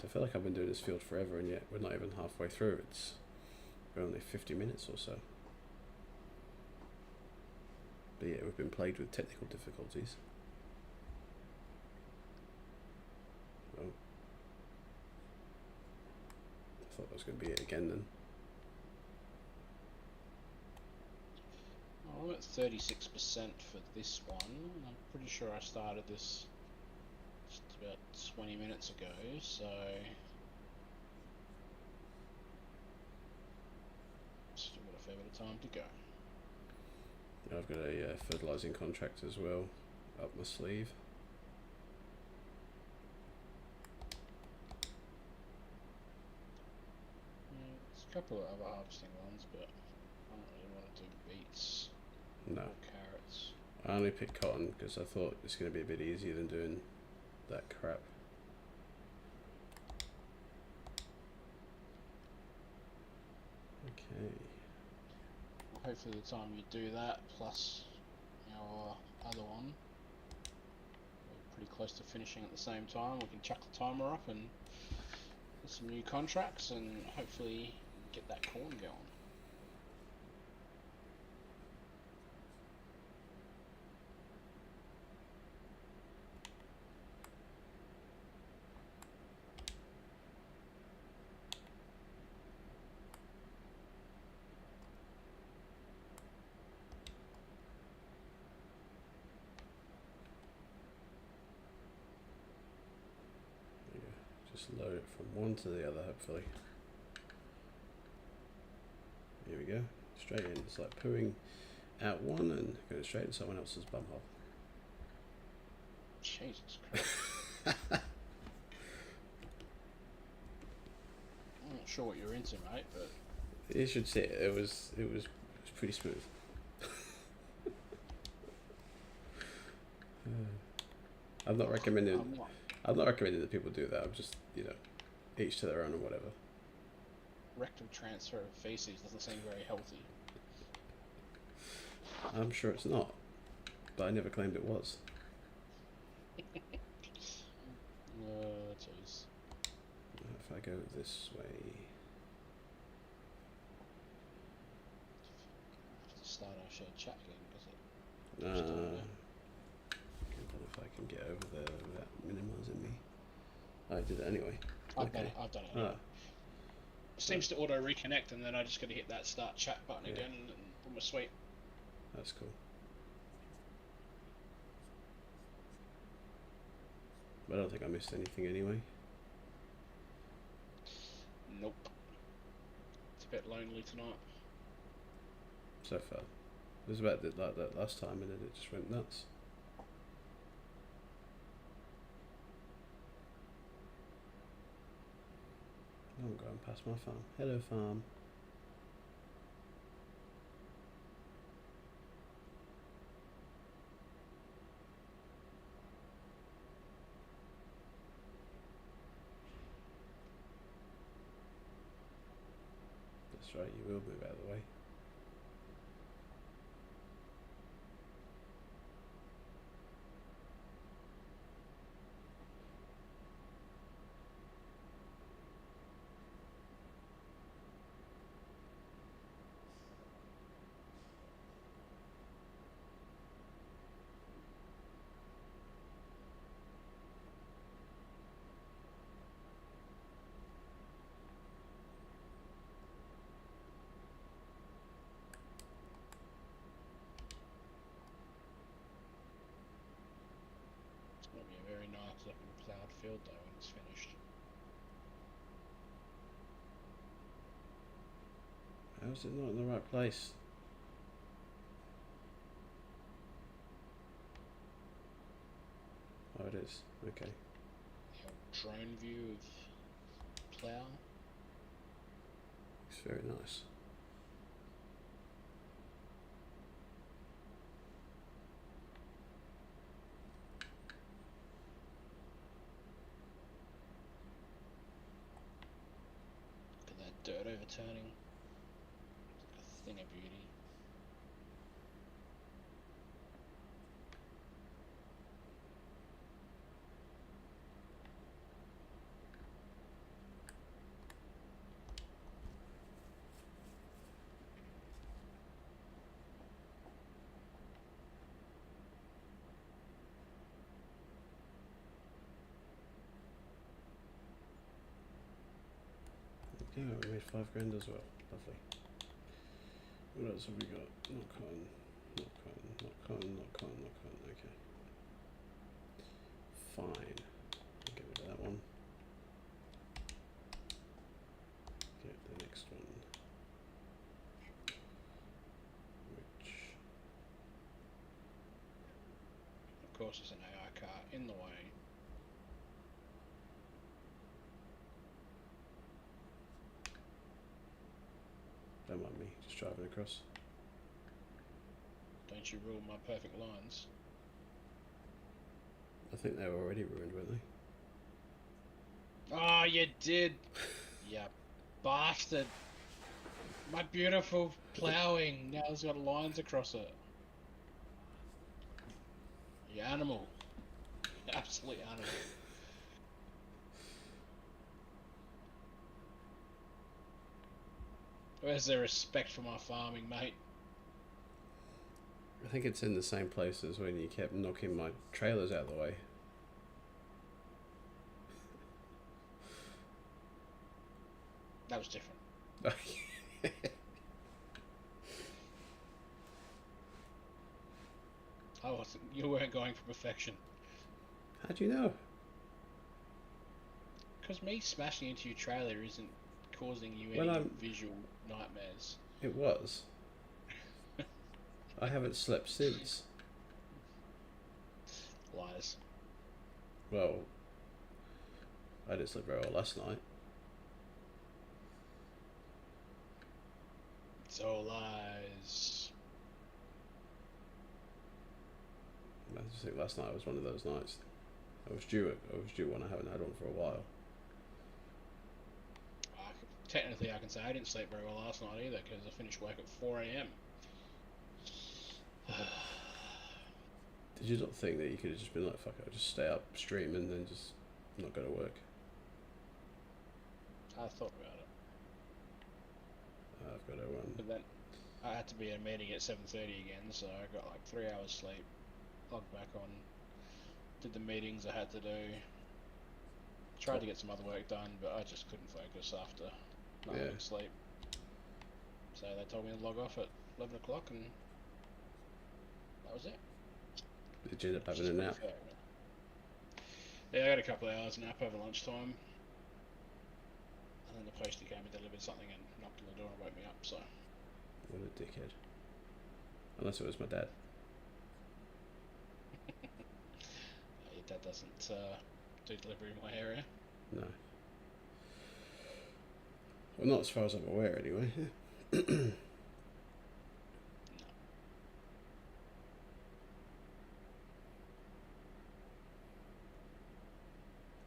I feel like I've been doing this field forever, and yet we're not even halfway through. We're only 50 minutes or so. But yeah, we've been plagued with technical difficulties. Oh. I thought that was going to be it again then. I'm at 36% for this one. I'm pretty sure I started this just about 20 minutes ago, so still got a fair bit of time to go. I've got a fertilising contract as well up my sleeve. Yeah, there's a couple of other harvesting ones, but I don't really want to do beets No, or carrots. I only picked cotton because I thought it's going to be a bit easier than doing that crap. Okay. Hopefully the time you do that, plus our other one, we're pretty close to finishing at the same time. We can chuck the timer up and get some new contracts and hopefully get that corn going. Just load it from one to the other, hopefully. Here we go. Straight in. It's like pooing out one and going straight in someone else's bumhole. Jesus Christ. I'm not sure what you're into, mate, but You should see it. It was pretty smooth. I'm not recommending. I'm not. I'm not recommending that people do that. I'm just, you know, each to their own or whatever. Rectal transfer of feces doesn't seem very healthy. I'm sure it's not, but I never claimed it was. Jeez. If I go this way, Start our shared chat again because it. I don't know if I can get over there without minimizing me. I did it anyway. I've done it. Anyway. Seems to auto reconnect, and then I just got to hit that start chat button again, and boom, we're sweet. That's cool. I don't think I missed anything anyway. Nope. It's a bit lonely tonight. So far. It was about like that last time, and then it just went nuts. I'm going past my farm. Hello, farm. That's right, you will move out of the way. It's going to be a very nice looking ploughed field though when it's finished. How is it not in the right place? Oh, it is. Okay. The old drone view of plough. It's very nice. Look at that dirt overturning. It's like a thing of beauty. Yeah, we made 5 grand as well. Lovely. What else have we got? Not cotton, not cotton, not cotton, not cotton, not cotton. Okay. Fine. I'll get rid of that one. Get the next one. Which. Of course, there's an AI car in the way. Don't mind me, just driving across. Don't you rule my perfect lines? I think they were already ruined, weren't they? Oh, you did! You bastard! My beautiful ploughing now has got lines across it. You animal. You absolute animal. Where's the respect for my farming, mate? I think it's in the same place as when you kept knocking my trailers out of the way. That was different. I wasn't. You weren't going for perfection. How do you know? Because me smashing into your trailer isn't causing you Well, any visual nightmares. It was. I haven't slept since. Lies. Well, I didn't sleep very well last night. It's all lies. I just think last night was one of those nights. I was due one. I haven't had one for a while. Technically, I can say I didn't sleep very well last night either because I finished work at 4 a.m. Did you not think that you could have just been like, fuck it, I'll just stay up streaming and then just not go to work? I thought about it. I've got to But then I had to be at a meeting at 7:30 again, so I got like 3 hours sleep. Logged back on, did the meetings I had to do. Tried to get some other work done, but I just couldn't focus after not having sleep. So they told me to log off at 11 o'clock, and that was it. Did you end up having a nap? Fair. Yeah, I had a couple of hours nap over lunchtime, and then the postie came and delivered something and knocked on the door and woke me up. So. What a dickhead. Unless it was my dad. Your dad doesn't do delivery in my area. No. Well, not as far as I'm aware, anyway. No.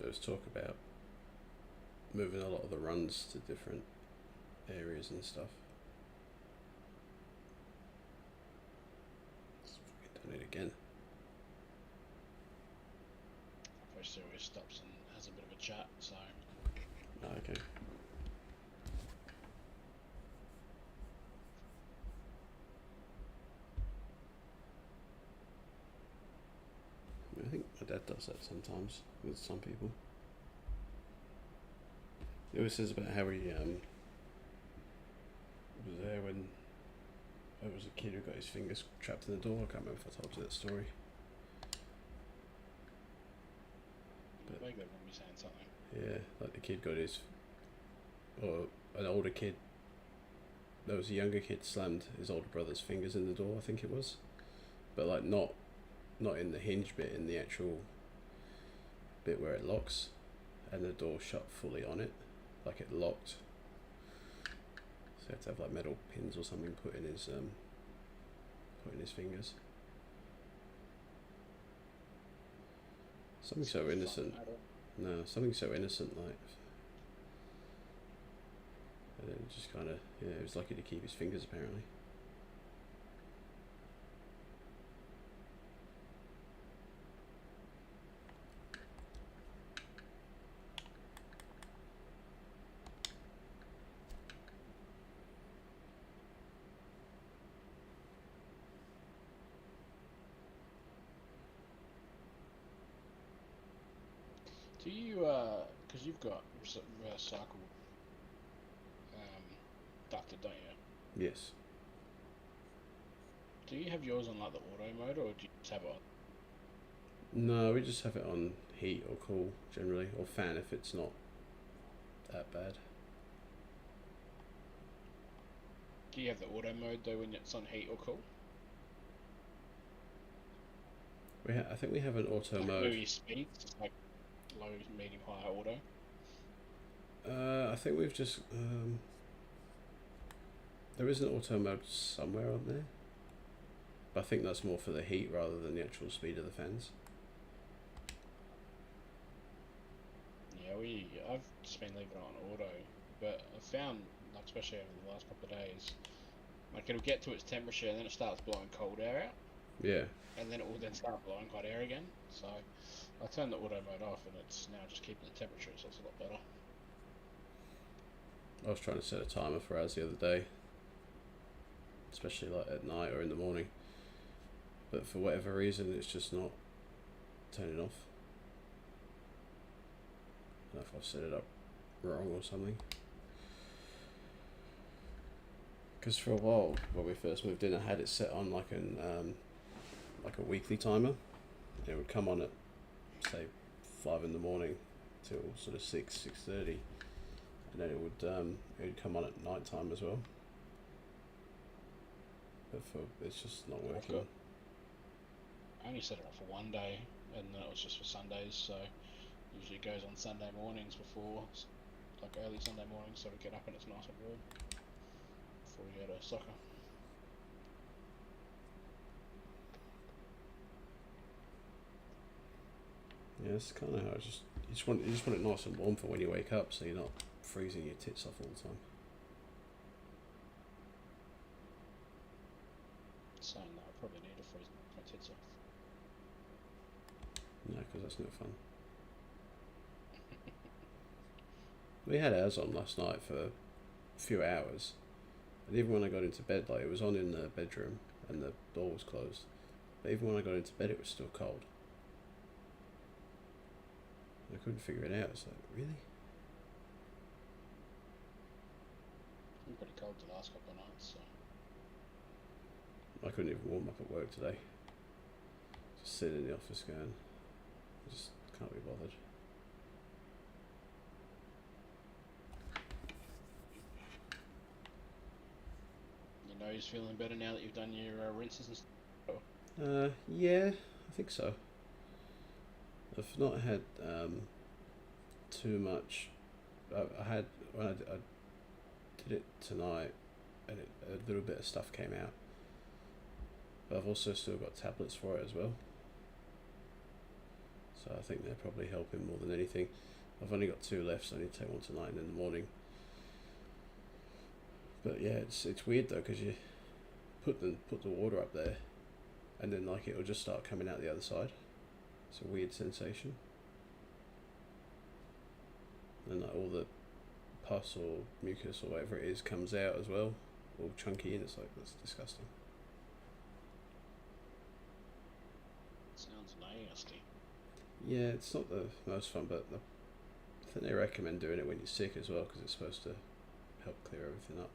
There was talk about moving a lot of the runs to different areas and stuff. Let's fucking done it again. Post always stops and has a bit of a chat, so. Oh, okay. I think my dad does that sometimes with some people. He always says about how he was there when I was a kid who got his fingers trapped in the door. I can't remember if I told you that story. But very good when you're saying something. Yeah, like the kid got his, or an older kid. There was a younger kid slammed his older brother's fingers in the door. I think it was, but like not in the hinge bit, in the actual bit where it locks, and the door shut fully on it, like it locked. So you had to have like metal pins or something put in his fingers. Something so innocent. No, something so innocent, like. And then just kind of, yeah, he was lucky to keep his fingers apparently. Do you, because you've got reverse cycle ducted, don't you? Yes. Do you have yours on like the auto mode, or do you just have it on? No, we just have it on heat or cool generally, or fan if it's not that bad. Do you have the auto mode though when it's on heat or cool? I think we have an auto like mode. Your speeds, just like low, medium, high, auto. I think we've just there is an auto mode somewhere on there, but I think that's more for the heat rather than the actual speed of the fans. Yeah, I've just been leaving it on auto, but I've found, like especially over the last couple of days, like it'll get to its temperature and then it starts blowing cold air out. Yeah. And then it will then start blowing hot air again. So I turned the auto mode off and it's now just keeping the temperature, so it's a lot better. I was trying to set a timer for ours the other day, especially like at night or in the morning, but for whatever reason it's just not turning off. I don't know if I've set it up wrong or something. Because for a while, when we first moved in, I had it set on like a weekly timer. It would come on at say 5 in the morning till sort of 6:30, and then it would come on at night time as well. But it's just not working. I only set it up for one day, and then it was just for Sundays. So usually it goes on Sunday mornings before, like early Sunday mornings, so we get up and it's nice and warm before we go to soccer. Yeah, it's kind of how you just want it nice and warm for when you wake up, so you're not freezing your tits off all the time. Saying that, I probably need to freeze my tits off. No, because that's no fun. We had ours on last night for a few hours, and even when I got into bed, like it was on in the bedroom and the door was closed, but even when I got into bed it was still cold. I couldn't figure it out. It's like, really? It's been pretty cold the last couple of nights, so. I couldn't even warm up at work today. Just sitting in the office going, I just can't be bothered. Your nose feeling better now that you've done your rinses and stuff? Yeah, I think so. I've not had too much. I had when I did it tonight, and a little bit of stuff came out. But I've also still got tablets for it as well. So I think they're probably helping more than anything. I've only got 2 left, so I need to take one tonight and in the morning. But yeah, it's weird though, because you put the water up there, and then like it'll just start coming out the other side. It's a weird sensation. And like all the pus or mucus or whatever it is comes out as well, all chunky, and it's like, that's disgusting. Sounds nasty. Yeah, it's not the most fun, but I think they recommend doing it when you're sick as well, because it's supposed to help clear everything up.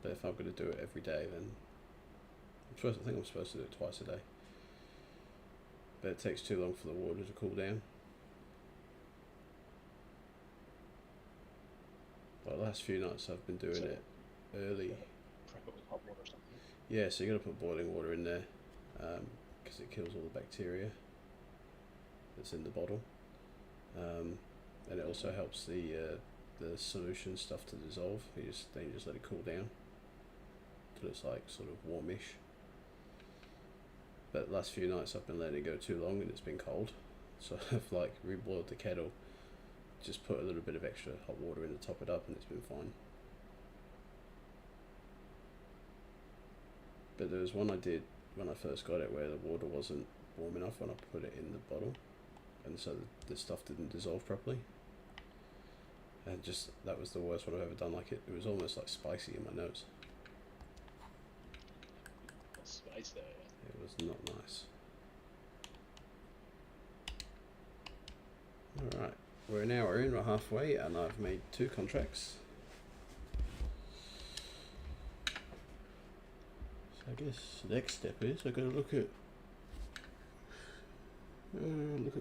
But if I'm going to do it every day, then I think I'm supposed to do it twice a day. But it takes too long for the water to cool down. Like the last few nights I've been doing it early. Prep it with hot water or something. Yeah, so you got to put boiling water in there, because it kills all the bacteria that's in the bottle, and it also helps the solution stuff to dissolve. Then you just let it cool down till it's like sort of warmish. But the last few nights I've been letting it go too long and it's been cold, so I've like reboiled the kettle, just put a little bit of extra hot water in to top it up, and it's been fine. But there was one I did when I first got it where the water wasn't warm enough when I put it in the bottle, and so the stuff didn't dissolve properly, and just that was the worst one I've ever done. Like it was almost like spicy in my nose. Spice there. It was not nice. Alright, we're an hour in, we're halfway, and I've made 2 contracts. So I guess the next step is I've got to look at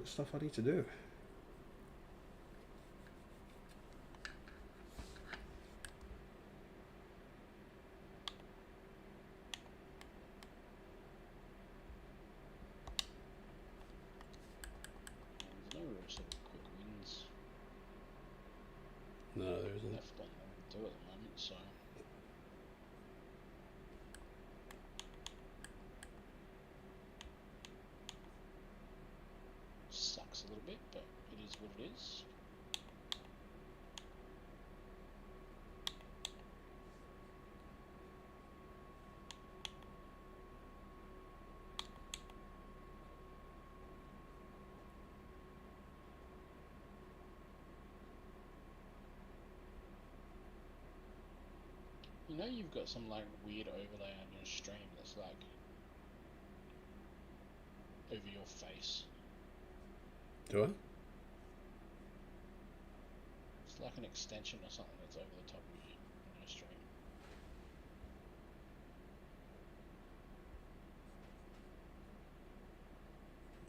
stuff I need to do. There's no real sort of quick wins No, there isn't. left on them to do at the moment, so. Sucks a little bit, but it is what it is. You know you've got some like weird overlay on your stream that's like over your face. Do I? It's like an extension or something that's over the top of you on your stream.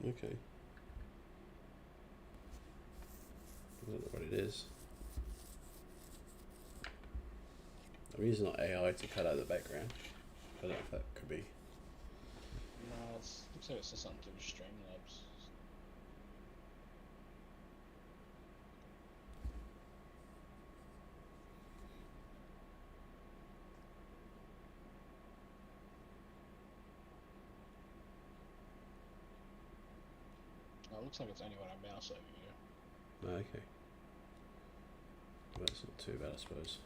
Okay. I don't know what it is. I'm using like AI to cut out the background. I don't know if that could be. No, it looks like it's just something to do with Streamlabs. it looks like it's only when I mouse over here. Oh, okay. Well, that's not too bad, I suppose.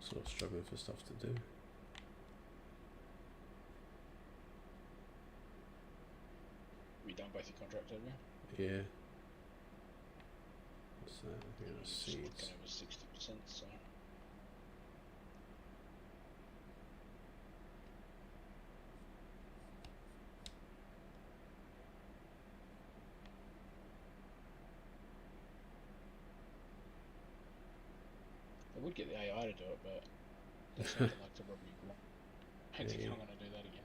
Sort of struggling for stuff to do. We done both your contracts over here? Yeah. What's that? I think that's seeds. Looking over 60%, so. I would get the AI to do it, but that's something like to probably. I think I'm gonna do that again.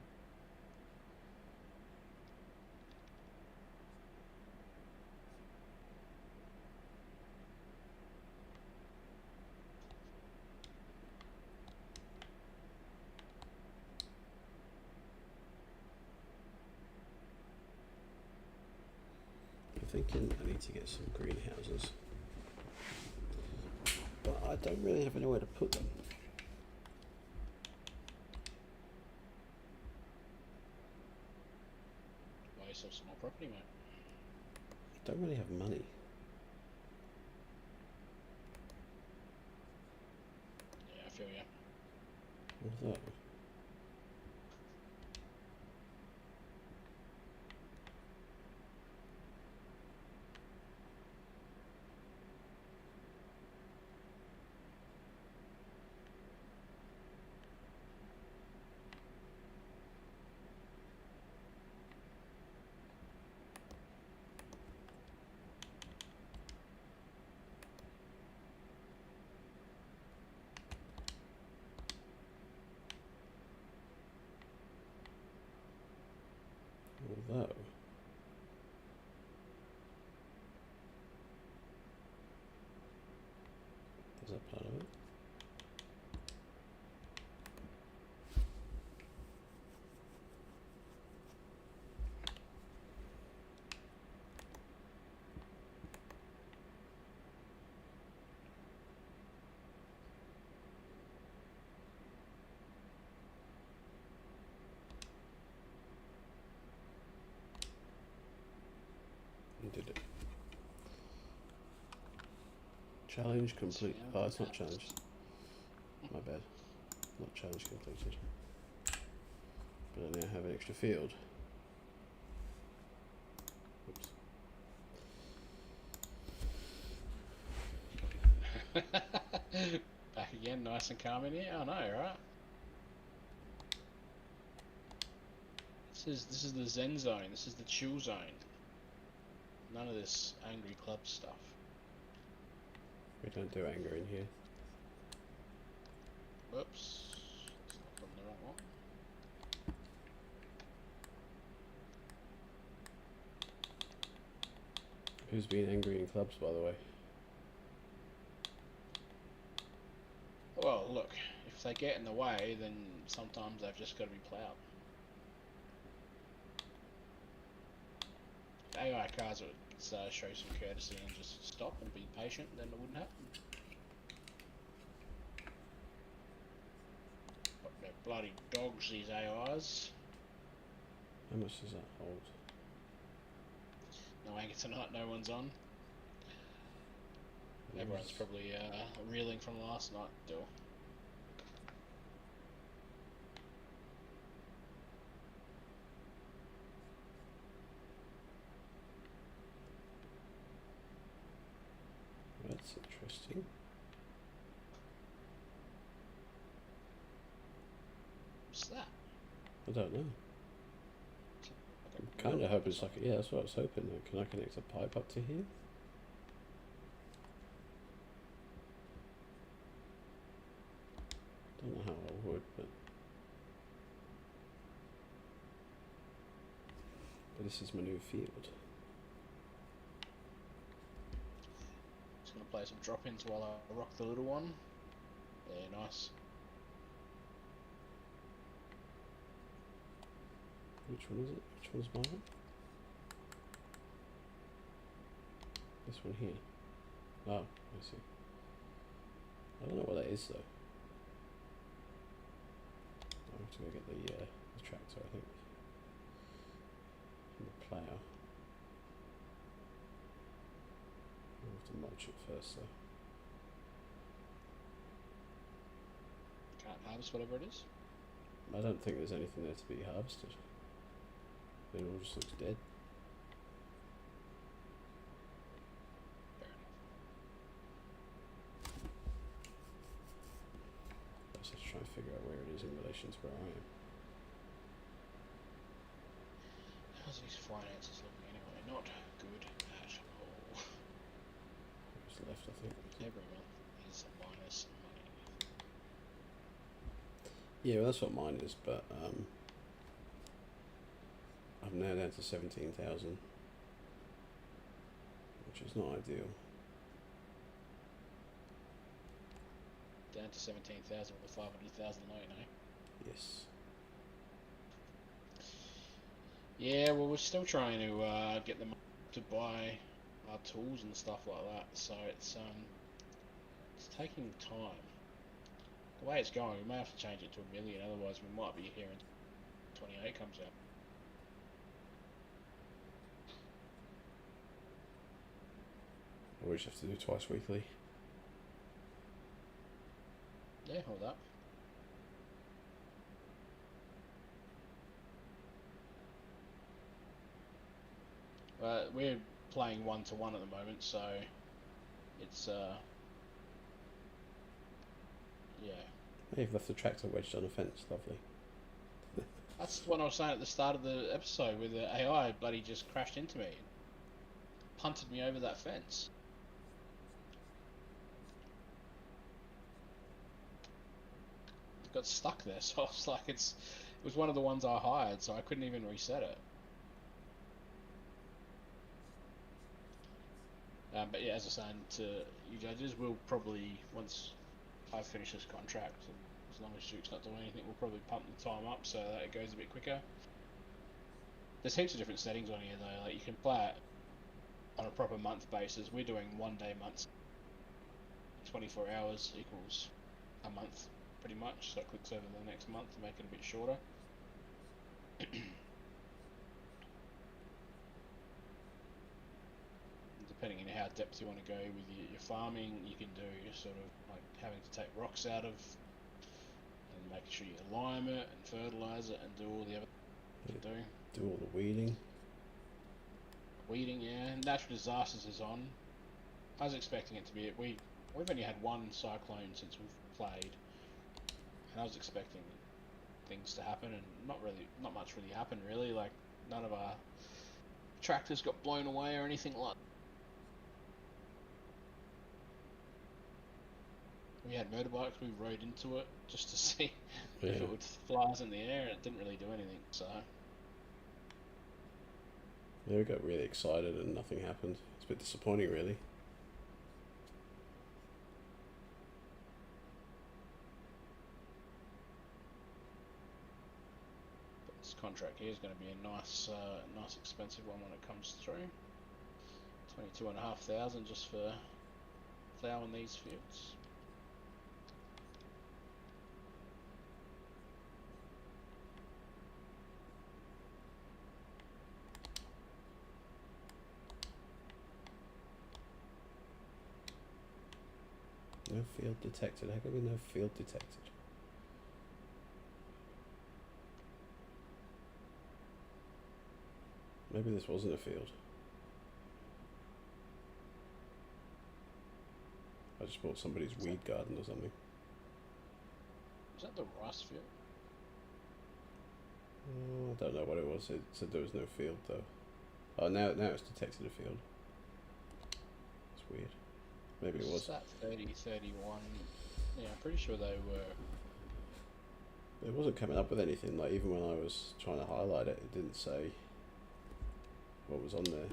I'm thinking I need to get some greenhouses, but I don't really have anywhere to put them. Buy yourself some more property, mate. I don't really have money. Yeah, I feel ya. Although, although, is that part of it? Did it? Challenge complete. Oh, it's not challenged. My bad. Not challenge completed. But I now have an extra field. Oops. Back again, nice and calm in here. I know, right? This is the Zen zone. This is the chill zone. None of this angry club stuff. We don't do anger in here. Whoops. Let's not put the wrong one. Who's been angry in clubs, by the way? Well, look, if they get in the way, then sometimes they've just got to be ploughed. If AI cars would show some courtesy and just stop and be patient, then it wouldn't happen. But they're bloody dogs, these AIs. How much does that hold? No anger tonight, no one's on. Everyone's probably reeling from last night still. That's interesting. What's that? I don't know. I'm kind of hoping it's like, yeah, that's what I was hoping. Like, can I connect a pipe up to here? Don't know how I would, but this is my new field. Just gonna play some drop-ins while I rock the little one. Yeah, nice. Which one is it? Which one's mine? This one here. Oh, I see. I don't know what that is though. I have to go get the tractor, I think. And the plough. I have to mulch it first though. Can't harvest whatever it is? I don't think there's anything there to be harvested. It all just looks dead. Fair enough. Let's just try and figure out where it is in relation to where I am. How's these finances looking anyway? Not good at all. What's left, I think. Every month is a minus money. Yeah, well, that's what mine is, but I'm now down to 17,000, which is not ideal. Down to 17,000 with 500,000 loan, eh? Yes. Yeah, well, we're still trying to get them to buy our tools and stuff like that, so it's taking time. The way it's going, we may have to change it to $1 million, otherwise we might be here until 28 comes out. Or we just have to do twice weekly. Yeah, hold up. We're playing 1-to-1 at the moment, so it's yeah. Hey, you've left the tractor wedged on a fence, lovely. That's what I was saying at the start of the episode, where the AI bloody just crashed into me, punted me over that fence. It got stuck there, so I was like, it was one of the ones I hired, so I couldn't even reset it. But yeah, as I was saying to you judges, we'll probably, once I finish this contract, and as long as Duke's not doing anything, we'll probably pump the time up so that it goes a bit quicker. There's heaps of different settings on here though, like you can play it on a proper month basis. We're doing 1 day months, 24 hours equals a month pretty much, so it clicks over the next month to make it a bit shorter. Depending on how depth you want to go with your farming, you can do sort of like having to take rocks out of and making sure you lime it and fertilise it and do all the other things you can do. Do all the weeding. Weeding, yeah. Natural disasters is on. I was expecting it to be it. We've only had one cyclone since we've played, and I was expecting things to happen, and not much really happened really. Like none of our tractors got blown away or anything like that. We had motorbikes, we rode into it just to see if it would fly us in the air, and it didn't really do anything, so... Yeah, we got really excited and nothing happened. It's a bit disappointing, really. But this contract here is going to be a nice expensive one when it comes through. 22,500 just for ploughing these fields. No field detected. How come no field detected? Maybe this wasn't a field. I just bought somebody's weed garden or something. Is that the rice field? I I don't know what it was. It said there was no field though. Oh, now it's detected a field. It's weird. Maybe it was. That 30, 31. Yeah, I'm pretty sure they were. It wasn't coming up with anything. Like even when I was trying to highlight it, it didn't say what was on there. Don't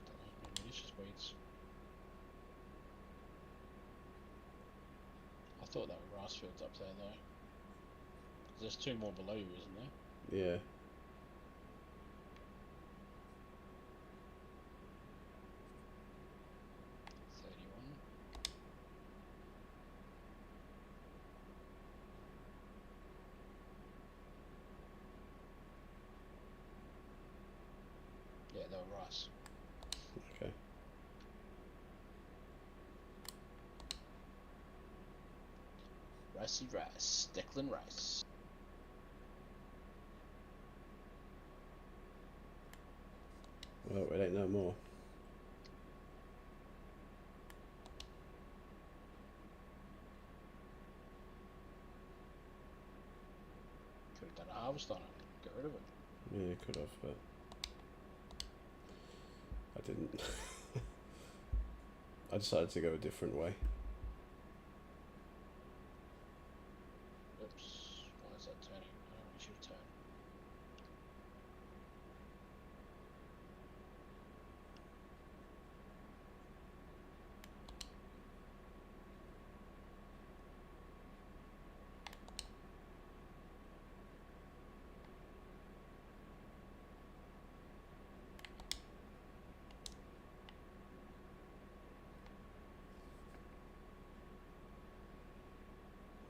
know, maybe it's just weeds. I thought there were rice fields up there though. There's 2 more below you, isn't there? Yeah. Yeah, they were rice. Okay. Ricey rice. Declan Rice. Well, it ain't no more. Could have done a harvest on it. Get rid of it. Yeah, you could have, but I didn't. I decided to go a different way. Oops. Why is that turning? I don't want you to turn.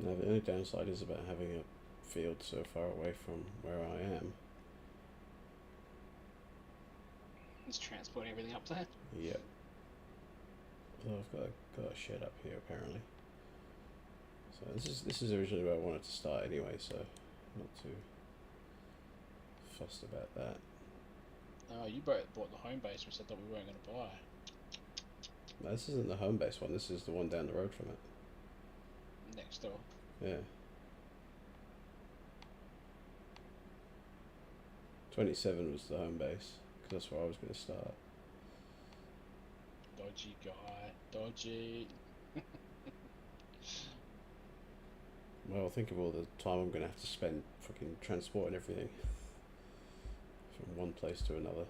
Now, the only downside is about having a field so far away from where I am. Let's transport everything up there. Yep. Oh, I've got a shed up here apparently. So this is originally where I wanted to start anyway, so not too fussed about that. Oh, you both bought the home base. We said that we weren't going to buy. No, this isn't the home base one. This is the one down the road from it. Next door. Yeah. 27 was the home base, because that's where I was going to start. Dodgy guy. Dodgy. Well, think of all the time I'm going to have to spend fucking transporting everything from one place to another.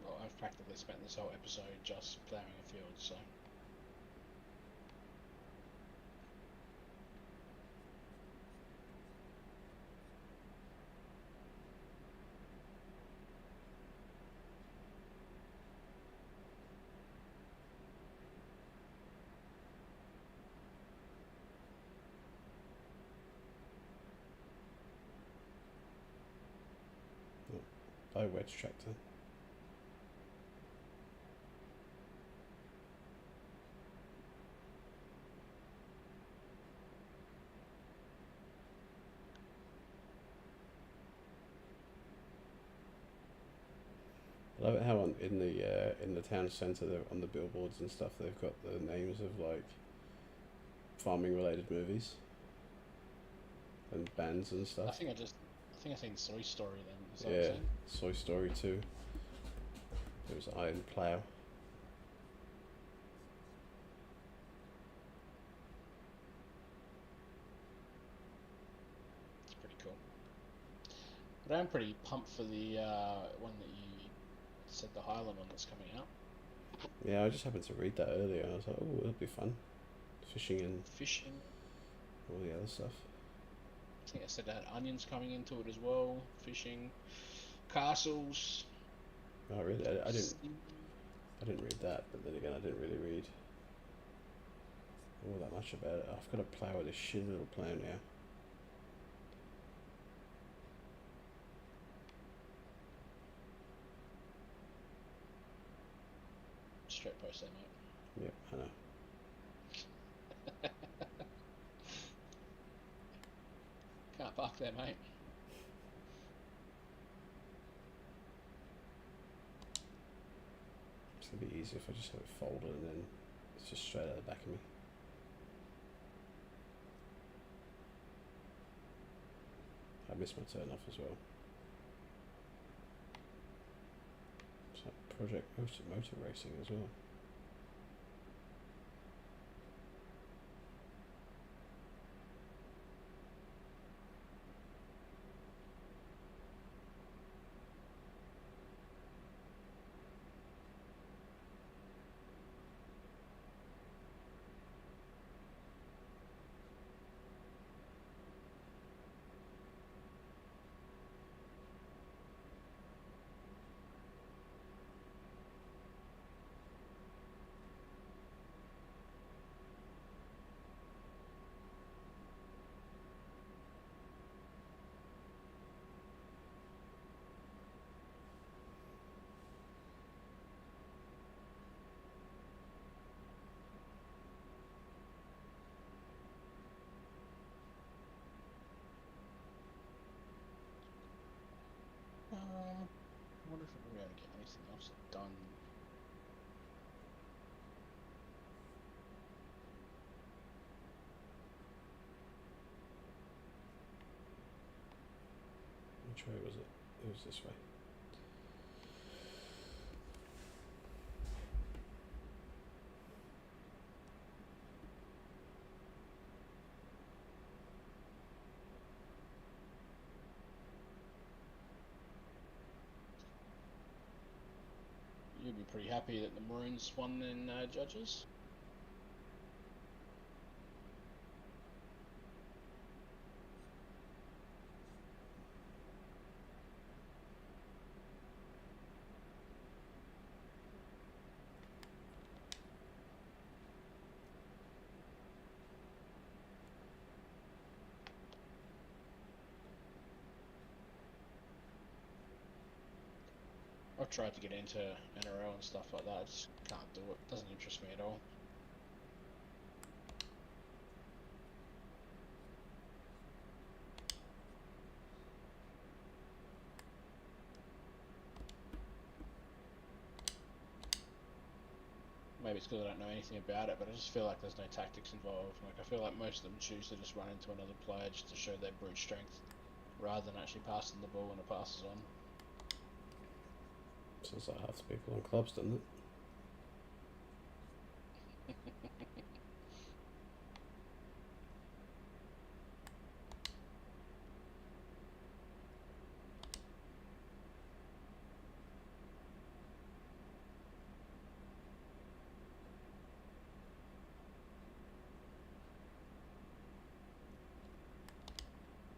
Well, I've practically spent this whole episode just ploughing a field, so. Buy a wedge tractor. I love it how in the town centre on the billboards and stuff they've got the names of like farming related movies and bands and stuff. I think I seen Soy Story then. Is that Yeah, what I'm saying? Soy Story 2. There was Iron Plough. It's pretty cool. But I'm pretty pumped for the one that you said, the Highland one that's coming out. Yeah, I just happened to read that earlier and I was like, oh, it'll be fun. Fishing and Fishing. all the other stuff. I think I said that had onions coming into it as well. Fishing. Castles. Oh, really? I didn't read that, but then again, I didn't really read all that much about it. I've got to plough with a shitty little plough now. Straight post that, mate. Yep, I know. Can't park there, mate. It's going to be easier if I just have it folded and then it's just straight out the back of me. I missed my turn off as well. So Project Motor Racing as well. I wonder if we're going to be able to get anything else done. Which way was it? It was this way. You'd be pretty happy that the Maroons won in Judges. I've tried to get into NRL and stuff like that. I just can't do it. Doesn't interest me at all. Maybe it's because I don't know anything about it, but I just feel like there's no tactics involved. Like, I feel like most of them choose to just run into another player just to show their brute strength, rather than actually passing the ball when it passes on. Sounds like half the people on clubs, doesn't it?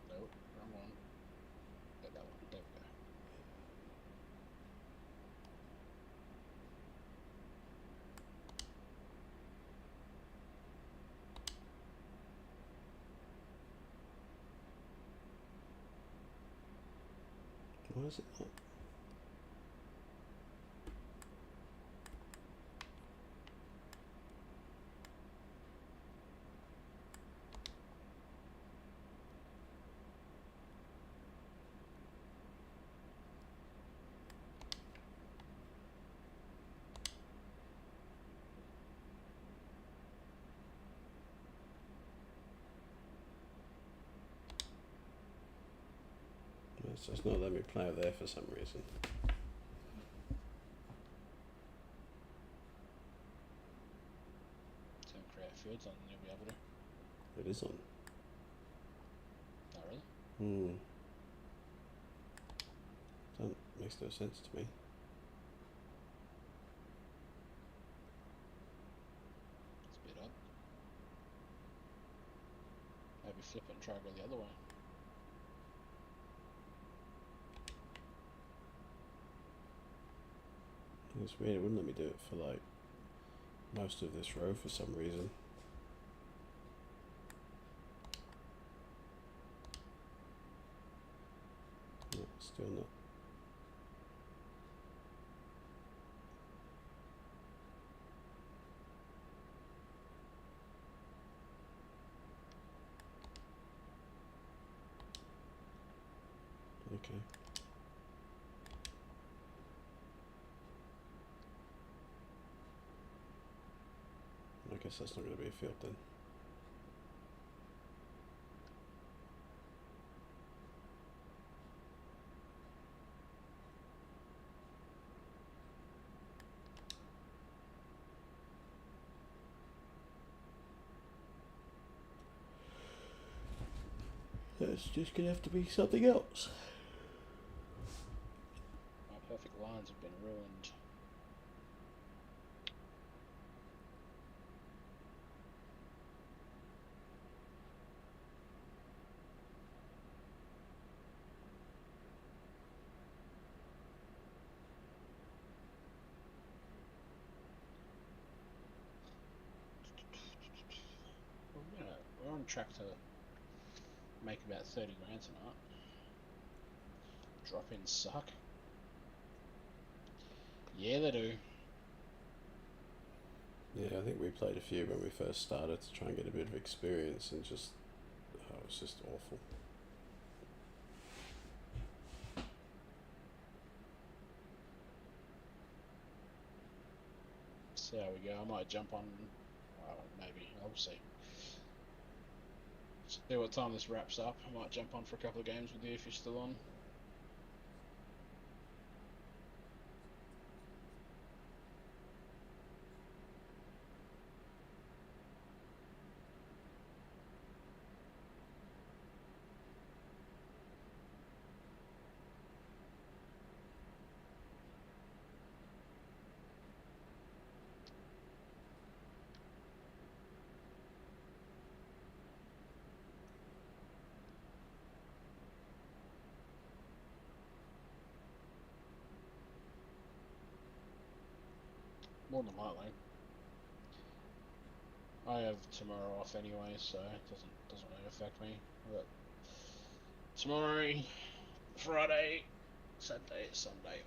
Nope, wrong one. Get that one. There we go. Why is it not? It's just not letting me play out there for some reason. Turn create fields on and you'll be able to. It is on. Oh, really? That makes no sense to me. It's a bit odd. Maybe flip it and try to go the other way. It's weird, it wouldn't let me do it for like most of this row for some reason. No, still not. Okay. I guess that's not going to be a field then. That's just gonna have to be something else. My perfect lines have been ruined. We're on track to make about 30 grand tonight. Drop-ins suck. Yeah, they do. Yeah, I think we played a few when we first started to try and get a bit of experience, and just it was just awful. See how we go. I might jump on. Maybe I'll see. See what time this wraps up. I might jump on for a couple of games with you if you're still on. More than likely. I have tomorrow off anyway, so it doesn't really affect me. But tomorrow, Friday, Saturday, Sunday.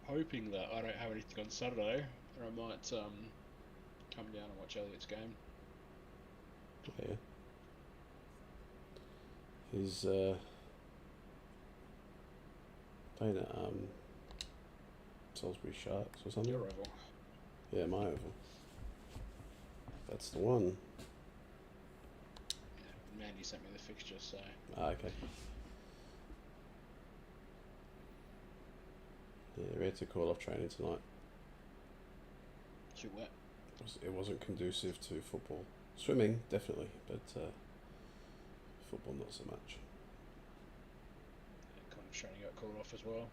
Hoping that I don't have anything on Saturday, or I might come down and watch Elliot's game. Yeah. He's playing at Salisbury Sharks or something. Your oval. Yeah, my oval. That's the one. Yeah, Mandy sent me the fixture, so. Okay. Yeah, we had to call off training tonight. Too wet. It wasn't conducive to football. Swimming, definitely, but football not so much. Yeah, kind of training got called off as well.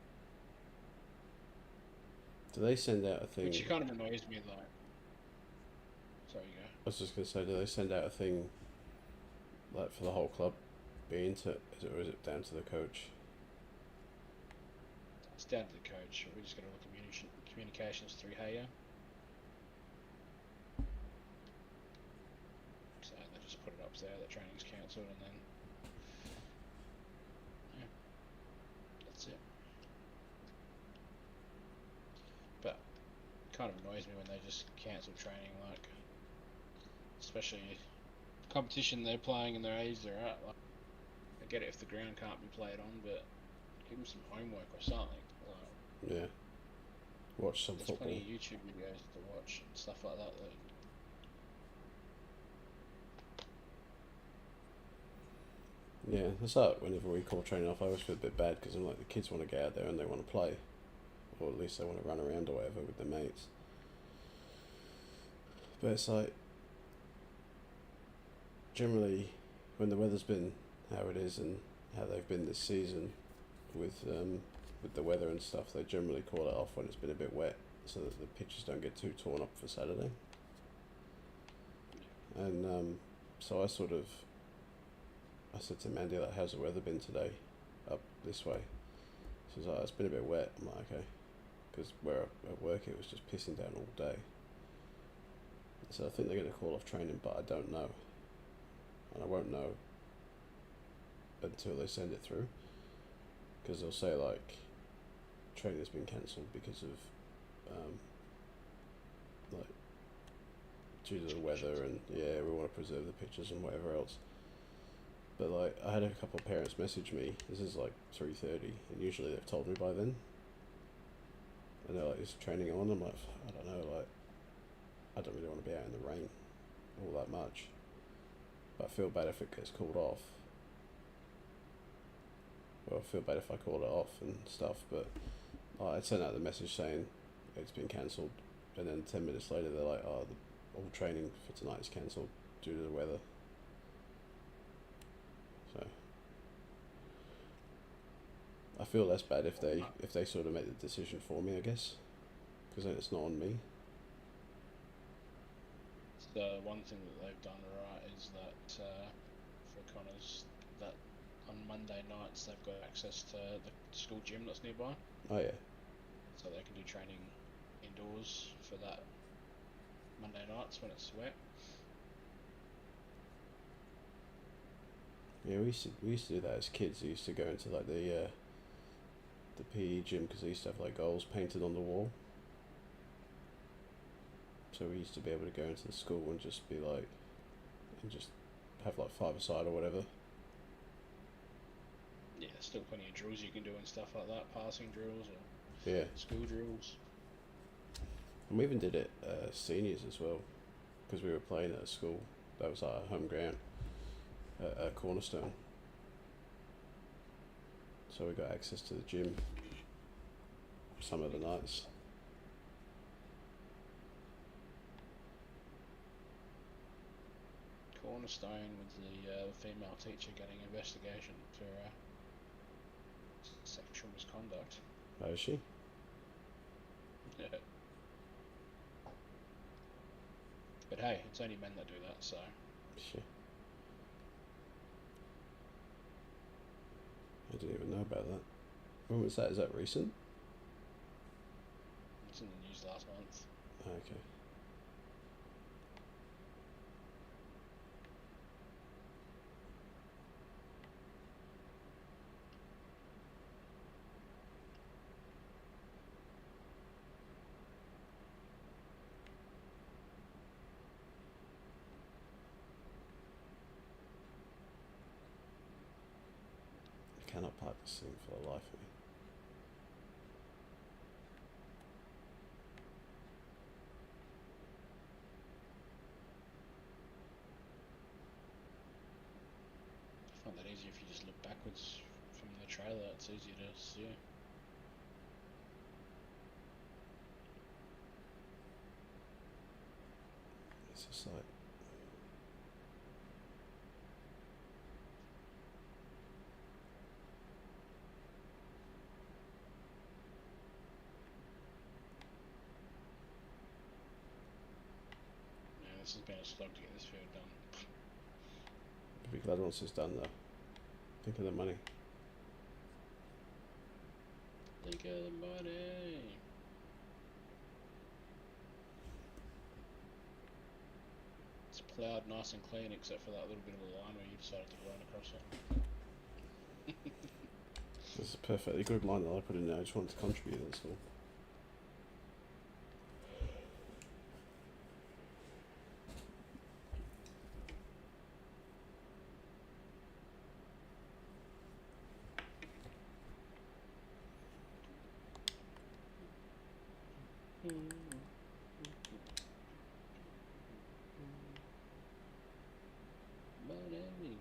Do they send out a thing? Which kind of annoys me, like. Sorry, you go. I was just going to say, do they send out a thing like for the whole club being to, or is it down to the coach? It's down to the coach. We just got all the communications through Haya. So they just put it up there that training's cancelled, and then yeah, that's it. But it kind of annoys me when they just cancel training, like especially competition they're playing and their age they're at. Like, I get it if the ground can't be played on, but give them some homework or something. Like, Yeah. Watch some there's football. plenty of YouTube videos to watch and stuff like that. Yeah, that's like whenever we call training off, I always feel a bit bad because I'm like, the kids want to get out there and they want to play, or at least they want to run around or whatever with their mates. But it's like, generally, when the weather's been how it is and how they've been this season, with the weather and stuff, they generally call it off when it's been a bit wet, so that the pitches don't get too torn up for Saturday. And so I said to Mandy, like, how's the weather been today up this way? She was like, it's been a bit wet. I'm like, okay, because where at work it was just pissing down all day. So I think they're going to call off training, but I don't know, and I won't know until they send it through, because they'll say like training has been cancelled because of like due to the weather, and yeah, we want to preserve the pitches and whatever else. But like, I had a couple of parents message me. This is like 3:30, and usually they've told me by then. And they're like, "Is training on?" I'm like, I don't know. Like, I don't really want to be out in the rain all that much. But I feel bad if it gets called off. Well, I feel bad if I call it off and stuff. But I sent out the message saying it's been cancelled, and then 10 minutes later they're like, "Oh, all training for tonight is cancelled due to the weather." So I feel less bad if they sort of make the decision for me, I guess, because then it's not on me. The one thing that they've done right is that for Connors, that on Monday nights they've got access to the school gym that's nearby. Oh yeah. So they can do training indoors for that Monday nights when it's wet. Yeah, we used to do that as kids. We used to go into like the PE gym because they used to have like goals painted on the wall. So we used to be able to go into the school and just be like, and just have like five-a-side or whatever. Yeah, still plenty of drills you can do and stuff like that, passing drills or school drills. And we even did it seniors as well, because we were playing at a school that was our home ground at Cornerstone. So we got access to the gym some of the nights. Cornerstone with the female teacher getting investigation for sexual misconduct. Oh, is she? Yeah. But hey, it's only men that do that, so. Shit. I didn't even know about that. When was that? Is that recent? It's in the news last month. Okay. I cannot park this thing for the life of me. I find that easier if you just look backwards from the trailer, it's easier to see. It's just like, Yeah, this has been a slog to get this field done. I'll be glad once it's done though. Think of the money. Think of the money. It's ploughed nice and clean except for that little bit of a line where you decided to run across it. This is a perfectly good line that I put in there. I just wanted to contribute, that's all. Money.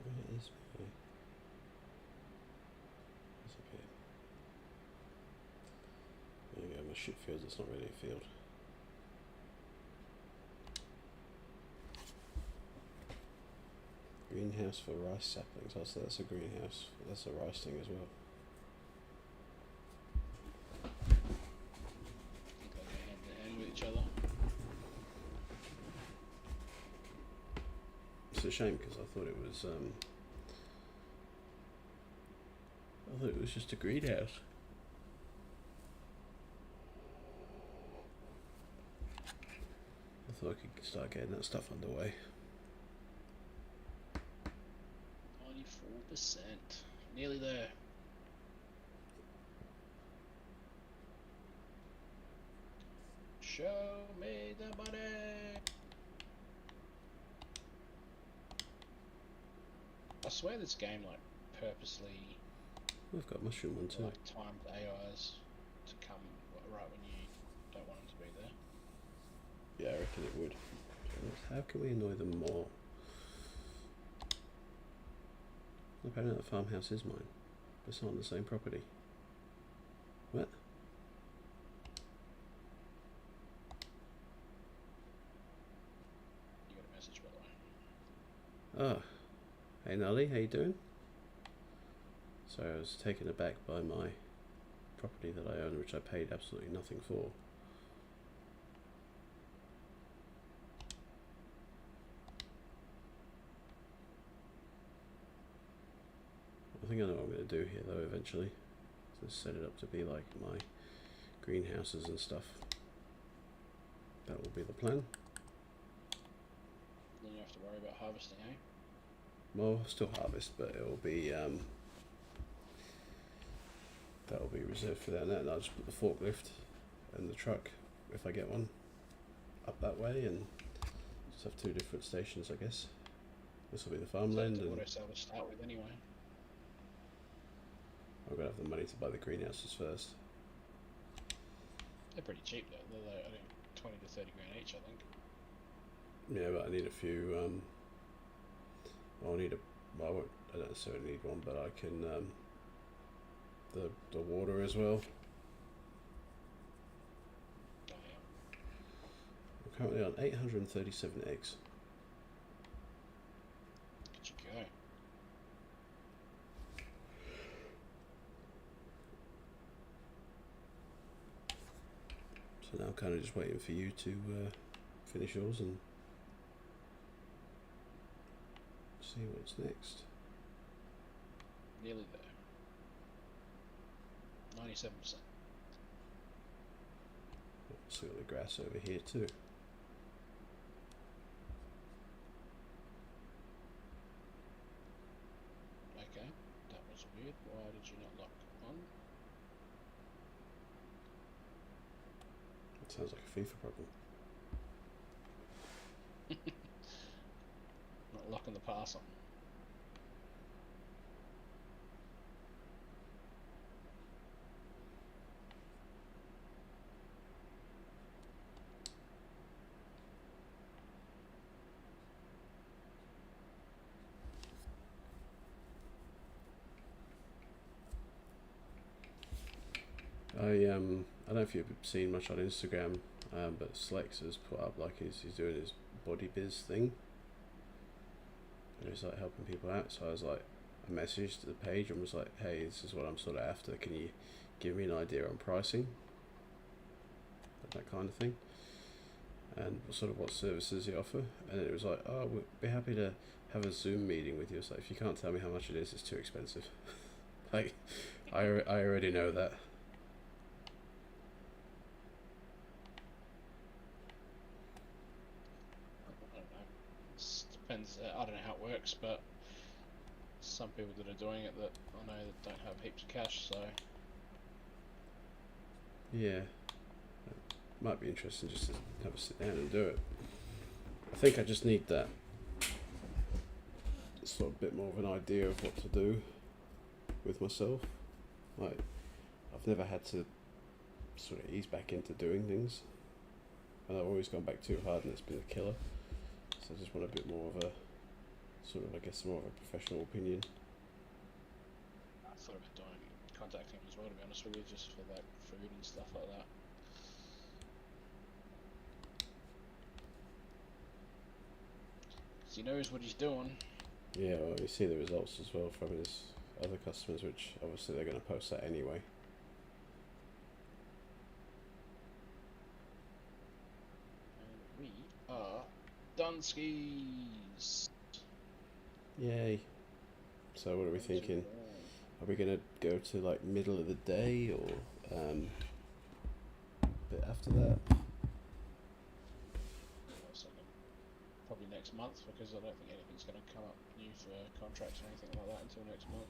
Where is my... There's a bit. There you go, my shit field, it's not really a field. Greenhouse for rice saplings. Oh, so that's a greenhouse. That's a rice thing as well. I think they go hand in hand with each other. It's a shame because I thought it was just a greenhouse. I thought I could start getting that stuff underway. 94%. Nearly there. Show me the money. I swear this game like purposely I've got a mushroom one too. like timed AIs to come right when you don't want them to be there. Yeah, I reckon it would. How can we annoy them more? Apparently that farmhouse is mine. But it's not on the same property. What? You got a message, by the way. Oh. Hey Nolly, how you doing? Sorry, I was taken aback by my property that I own, which I paid absolutely nothing for. I think I know what I'm going to do here though eventually. Just set it up to be like my greenhouses and stuff. That will be the plan. Then you have to worry about harvesting, eh? Well, I'll still harvest, but it will be that will be reserved for that. And I'll just put the forklift and the truck, if I get one, up that way, and just have two different stations, I guess. This will be the farmland, and what I sell to start with anyway. I'm gonna have the money to buy the greenhouses first. They're pretty cheap though. They're like, I think 20 to 30 grand each, I think. Yeah, but I need a few. I'll need a. Well, I don't necessarily need one, but I can. The water as well. Oh yeah. I'm currently on 837 eggs. Good you go. So now I'm kind of just waiting for you to finish yours and see what's next. Nearly there. 97%. See all the grass over here too. Okay, that was weird. Why did you not lock on? It sounds like a FIFA problem. Not locking the pass on. I don't know if you've seen much on Instagram, but Slex has put up like he's doing his body biz thing, and he's like helping people out. So I was like, I messaged the page and was like, hey, this is what I'm sort of after. Can you give me an idea on pricing, that kind of thing, and sort of what services you offer? And it was like, oh, we'd be happy to have a Zoom meeting with you. So if you can't tell me how much it is, it's too expensive. Like, I already know that. Depends. I don't know how it works, but some people that are doing it that I know that don't have heaps of cash, so Yeah, it might be interesting just to have a sit down and do it. I think I just need that sort of bit more of an idea of what to do with myself. Like, I've never had to sort of ease back into doing things, and I've always gone back too hard and it's been a killer. So I just want a bit more of a sort of, I guess, more of a professional opinion. I thought about contacting him as well, to be honest with you, just for like food and stuff like that. Because he knows what he's doing. Yeah, well, you see the results as well from his other customers, which obviously they're going to post that anyway. And we are done skis. Yay. So what are we thinking? Are we going to go to like middle of the day or a bit after that? Probably next month, because I don't think anything's going to come up new for contracts or anything like that until next month.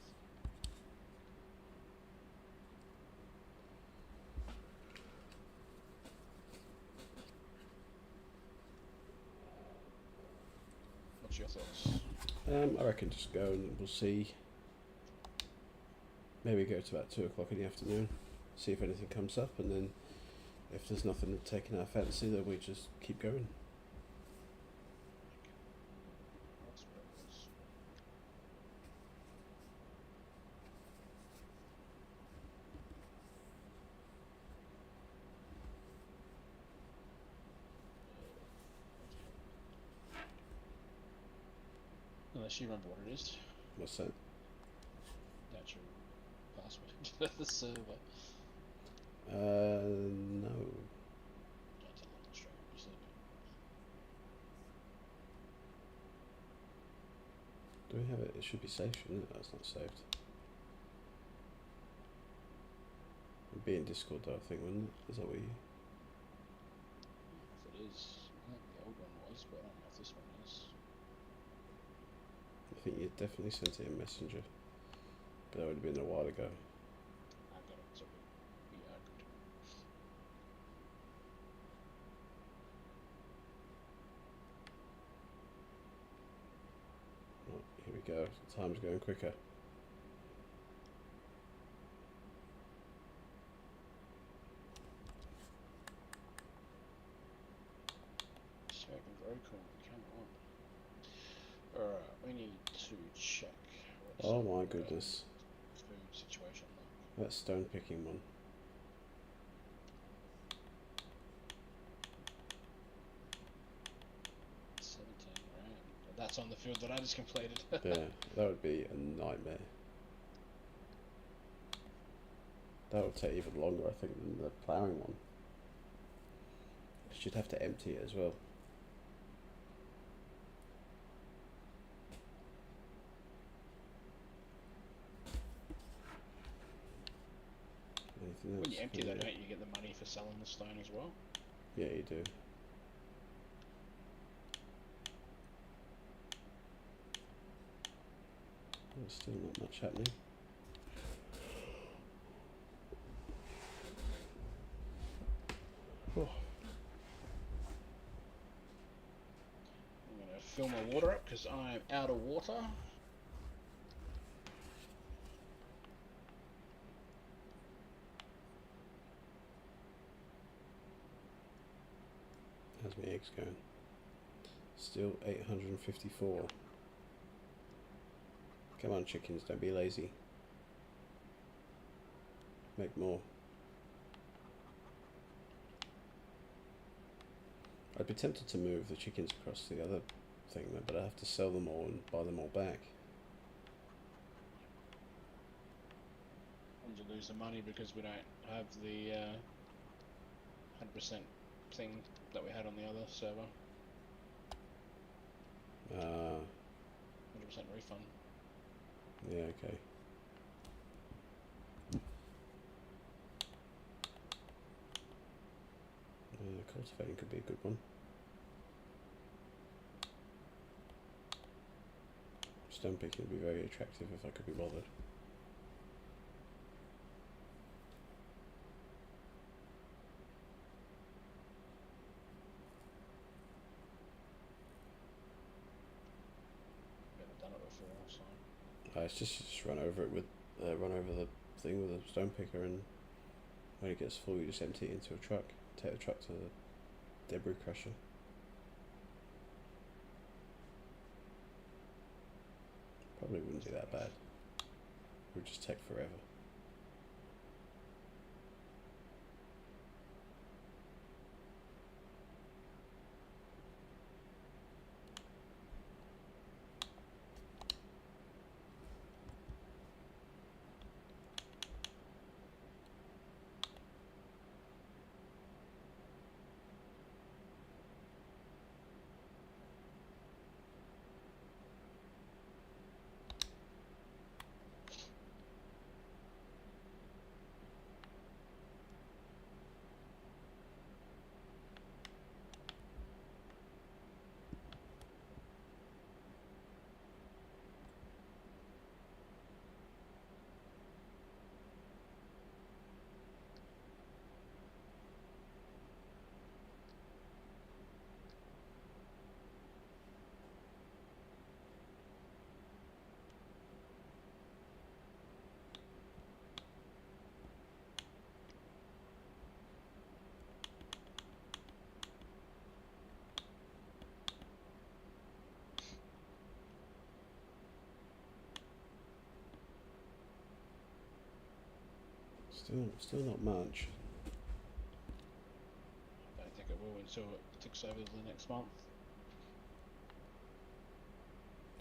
What's your thoughts? I reckon just go and we'll see. Maybe go to about 2 o'clock in the afternoon, see if anything comes up, and then if there's nothing taking our fancy, then we just keep going. unless you remember what it is. What's that? That's your password to the server. No. Don't tell them straight up, just leave it. Do we have it? It should be saved, shouldn't it? That's not saved. It'd be in Discord though, I think, wouldn't it? Is that what you... If it is, I think the old one was, but I don't know if this one is. I think you definitely sent it in Messenger. But that would have been a while ago. I got it, so we are good. Oh, here we go. Time's going quicker. Smoking very cool. Come on. Alright, we need to check. Oh my goodness. Food situation like. That stone picking one. $17,000. That's on the field that I just completed. Yeah, that would be a nightmare. That would take even longer, I think, than the ploughing one. You'd have to empty it as well. Anything else? When you empty that, don't you get the money for selling the stone as well? Yeah, you do. There's still not much happening. Oh. I'm going to fill my water up because I'm out of water. How's my eggs going? Still 854. Come on, chickens, don't be lazy. Make more. I'd be tempted to move the chickens across the other thing, but I have to sell them all and buy them all back. And you lose the money because we don't have the 100% thing that we had on the other server. 100% refund. Yeah, okay. Cultivating could be a good one. Stone picking would be very attractive if I could be bothered. Never done it before, so. It's just run over it with run over the thing with a stone picker, and when it gets full, you just empty it into a truck. Take the truck to the debris crusher. Probably wouldn't be that bad. It would just take forever. Still not much. I don't think it will until it ticks over the next month.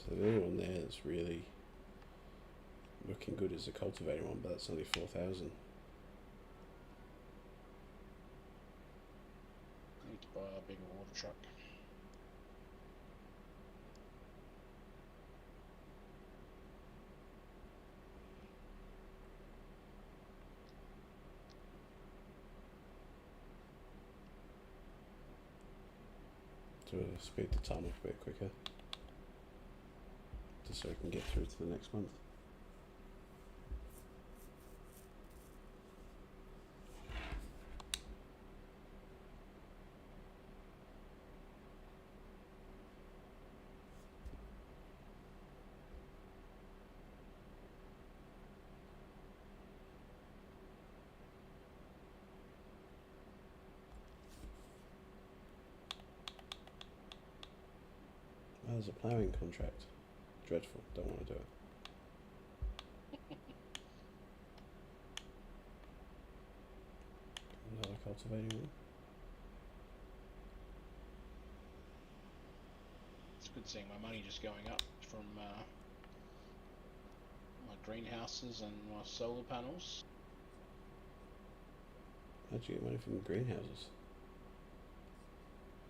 So the only one there that's really looking good is the cultivator one, but that's only 4,000. I need to buy a bigger water truck. To speed the time up a bit quicker, just so we can get through to the next month. Oh, there's a ploughing contract. Dreadful. Don't want to do it. Another cultivating one. It's good seeing my money just going up from my greenhouses and my solar panels. How'd you get money from greenhouses?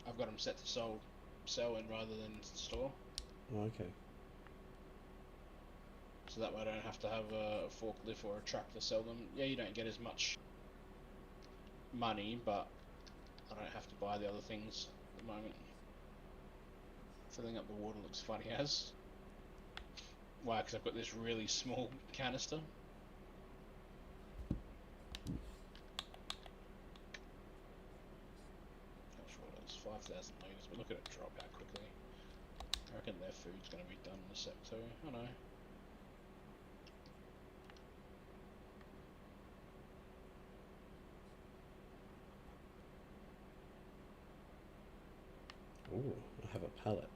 I've got them set to sell in rather than store. Oh, okay. So that way I don't have to have a forklift or a truck to sell them. Yeah, you don't get as much money, but I don't have to buy the other things at the moment. Filling up the water looks funny as. Why? Because I've got this really small canister. Not sure what it is, 5,000 litres, but look at it drop out quickly. I reckon their food's going to be done in a sec too. I know. Ooh, I have a pallet.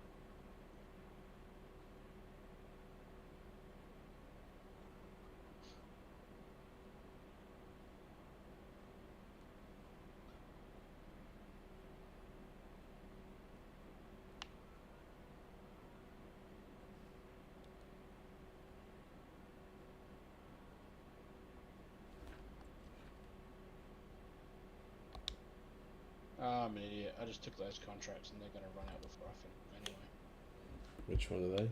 I'm an idiot. I just took those contracts and they're going to run out before I finish them anyway. Which one are they?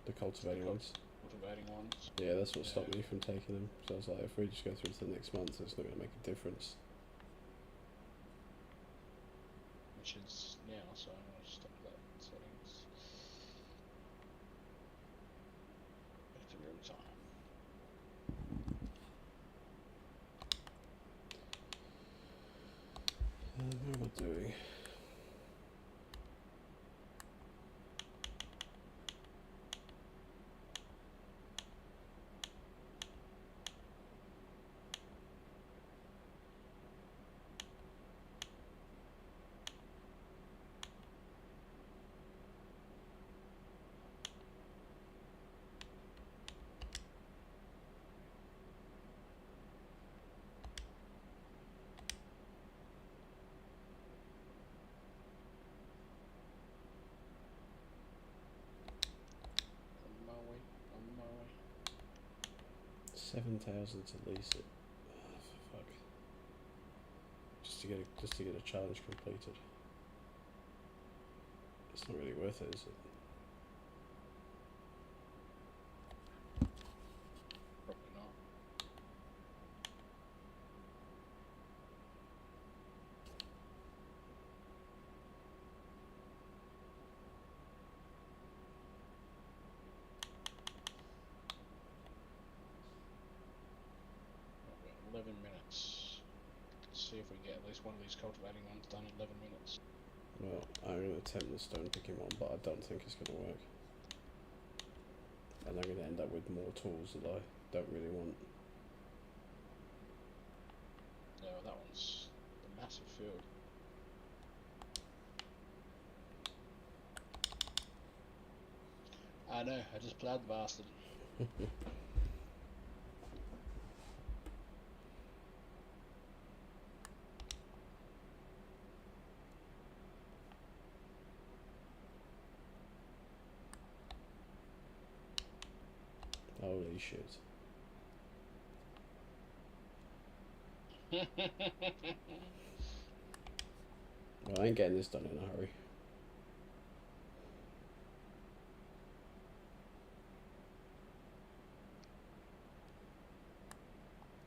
The cultivating ones? Cultivating ones. Yeah, that's what stopped me from taking them. So I was like, if we just go through to the next month, it's not going to make a difference. Which is now, so I'm going to stop that settings. Back to real time. What am I doing? On my way. 7,000 to lease it. Oh, for fuck. Just to get a challenge completed. It's not really worth it, is it? Probably not. Okay, 11 minutes. Let's see if we get at least one of these cultivating ones done in 11 minutes. Well, I'm going to attempt the stone picking one, but I don't think it's going to work. And I'm going to end up with more tools that I don't really want. Yeah, well, that one's a massive field. I know, I just ploughed the bastard. Holy shit. Well, I ain't getting this done in a hurry.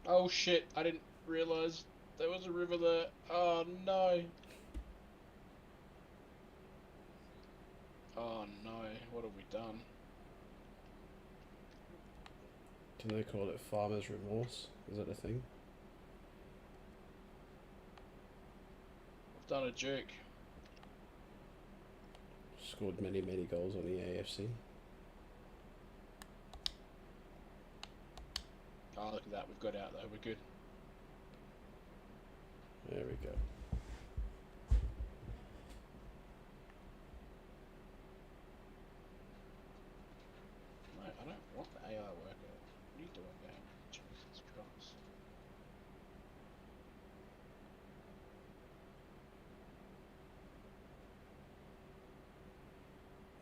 Oh shit, I didn't realise there was a river there. Oh no. Oh no, what have we done? Can they call it farmer's remorse? Is that a thing? I've done a jerk. Scored many, many goals on the AFC. Oh, look at that, we've got out though, we're good. There we go. No, I don't want the AI worker. What are you doing, game? Jesus Christ.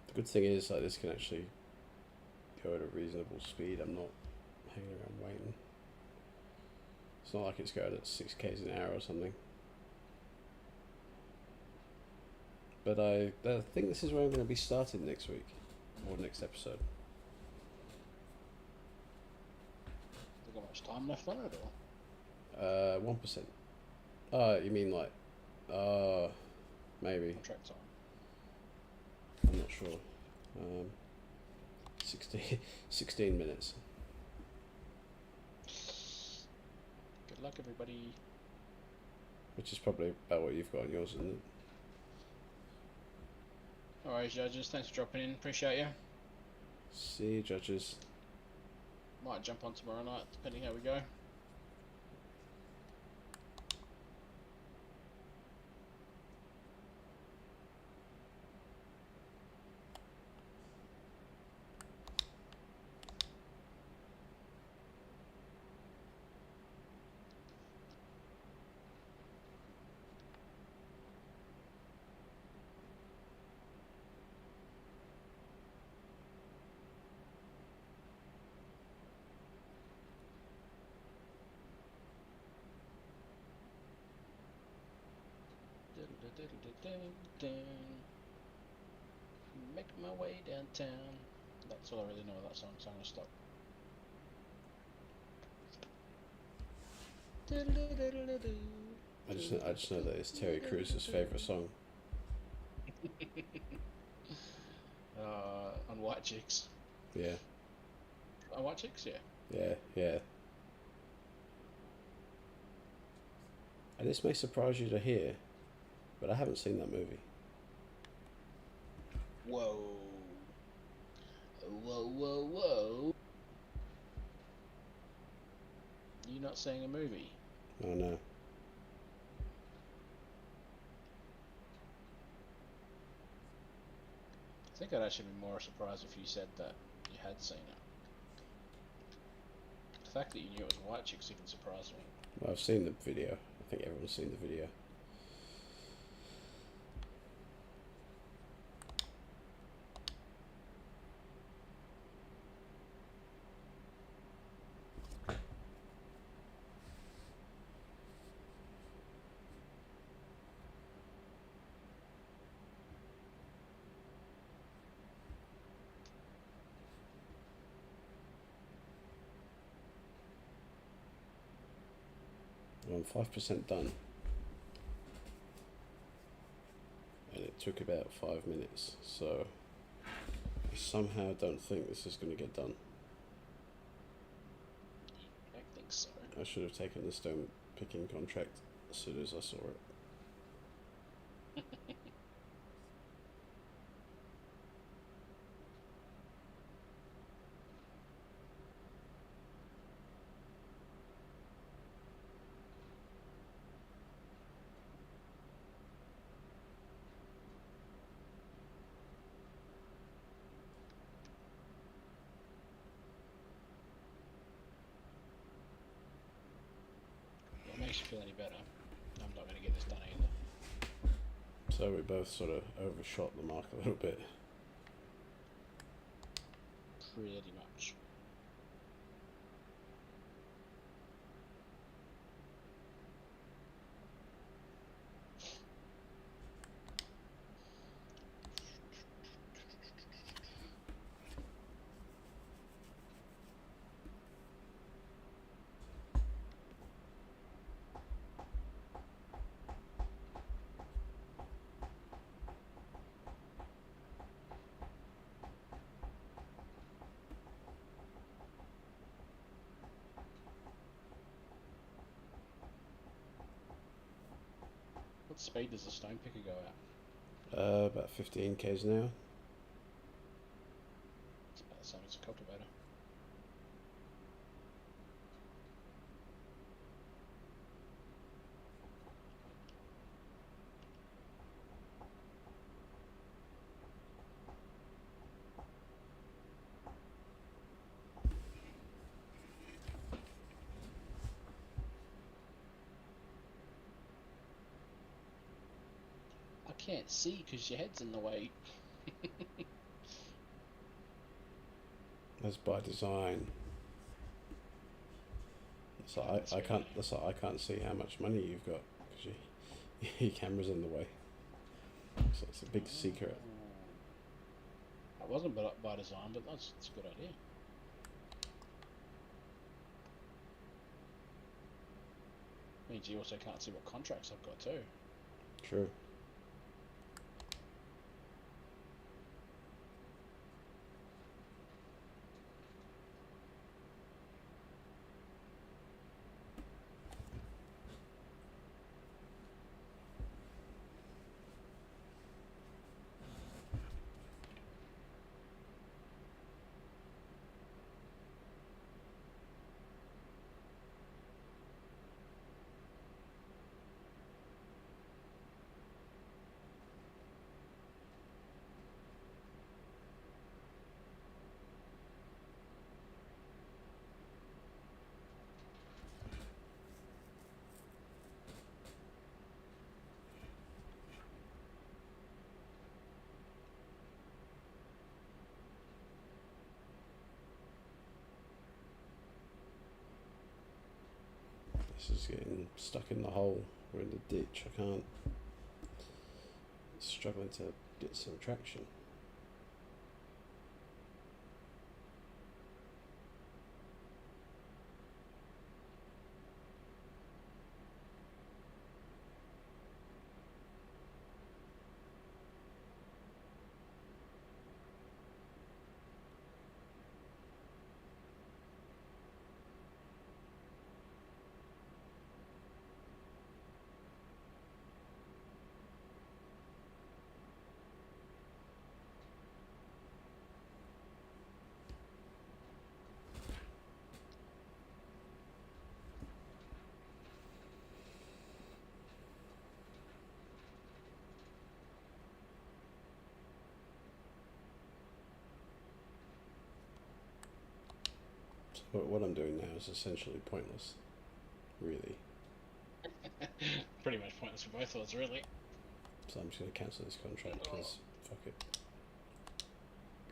The good thing is, like, this can actually go at a reasonable speed. I'm not hanging around waiting. It's not like it's going at 6 k's an hour or something. But I think this is where I'm going to be starting next week, or next episode. Have you got much time left on it, or? 1%. You mean like, maybe. Contract time. I'm not sure. 16 minutes. Good luck, everybody. Which is probably about what you've got on yours, isn't it? Alright, judges, thanks for dropping in. Appreciate you. See you, judges. Might jump on tomorrow night, depending how we go. Make my way downtown. That's all I really know of that song, so I'm gonna stop. I just know that it's Terry Crews's favourite song. On White Chicks. Yeah. On White Chicks, yeah. Yeah. And this may surprise you to hear, but I haven't seen that movie. Whoa. Whoa. You not seeing a movie? Oh no. I think I'd actually be more surprised if you said that you had seen it. The fact that you knew it was White Chicks even surprised me. Well, I've seen the video. I think everyone's seen the video. I'm 5% done. And it took about 5 minutes, so I somehow don't think this is going to get done. I think so. I should have taken the stone picking contract as soon as I saw it. If it makes you feel any better, I'm not going to get this done either. So we both sort of overshot the mark a little bit. Pretty much. What speed does the stone picker go at? About 15 k's an hour. It's about the same as a cultivator. I can't see because your head's in the way. That's by design. So I can't. That's why I can't see how much money you've got because your camera's in the way. So it's a big secret. That wasn't by design, but that's a good idea. Means you also can't see what contracts I've got too. True. This is getting stuck in the hole. We're in the ditch. I can't. Struggling to get some traction. But what I'm doing now is essentially pointless, really. Pretty much pointless for both of us, really. So I'm just going to cancel this contract because fuck it.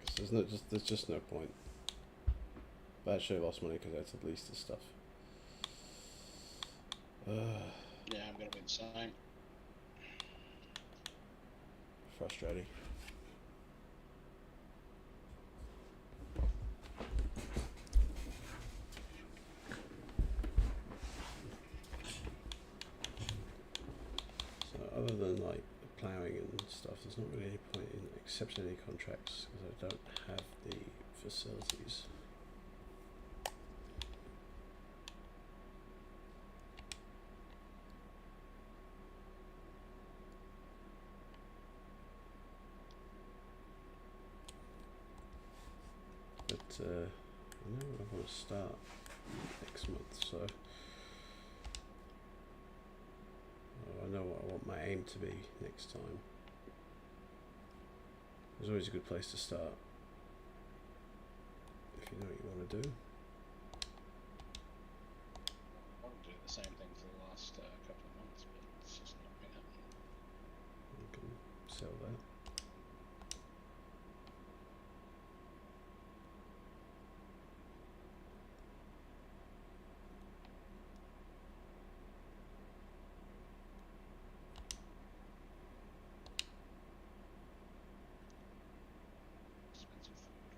Because there's just no point. But I actually lost money because I had to lease this stuff. Yeah, I'm going to be the same. Frustrating. Other than like ploughing and stuff, there's not really any point in accepting any contracts because I don't have the facilities. But I know I want to start next month, so I know what I want my aim to be next time. There's always a good place to start if you know what you want to do. I want to do the same thing for the last couple of months, but it's just not been happening. You can sell that. Expensive food.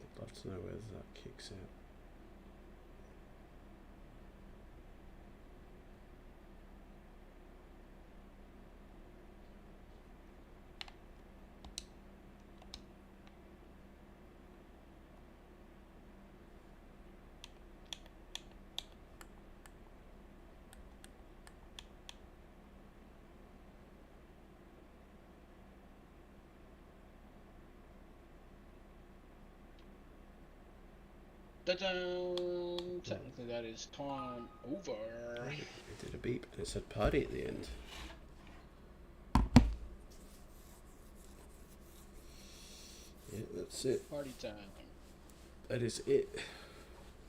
I'd love to know whether that kicks out. Da-dum! Technically, that is time over. It did a beep and it said party at the end. Yeah, that's it. Party time. That is it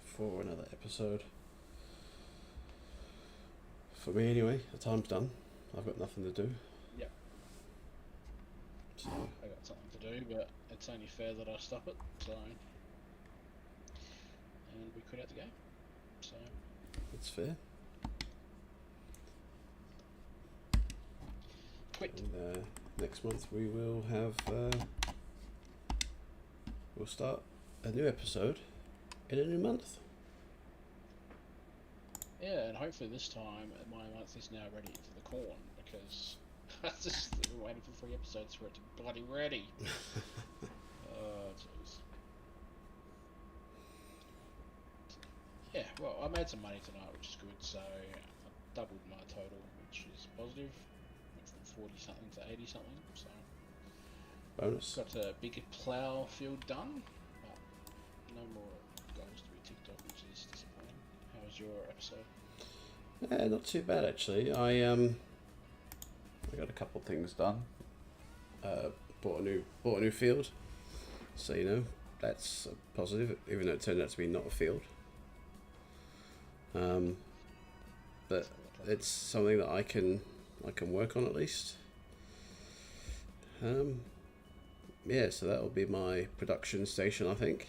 for another episode. For me, anyway. The time's done. I've got nothing to do. Yep. So I got something to do, but it's only fair that I stop it. So, and we quit out the game. So that's fair. quit. And next month we will have. We'll start a new episode in a new month. Yeah, and hopefully this time my month is now ready for the corn because I just been waiting for 3 episodes for it to be bloody ready. Oh jeez. Yeah, well, I made some money tonight, which is good. So I doubled my total, which is positive. Went from 40 something to 80 something. So Bonus. got a big plough field done, but no more goals to be ticked off, which is disappointing. How was your episode? Yeah, not too bad actually. I got a couple of things done. Bought a new field, so you know that's a positive, even though it turned out to be not a field. But it's something that I can work on at least. Yeah, so that'll be my production station, I think.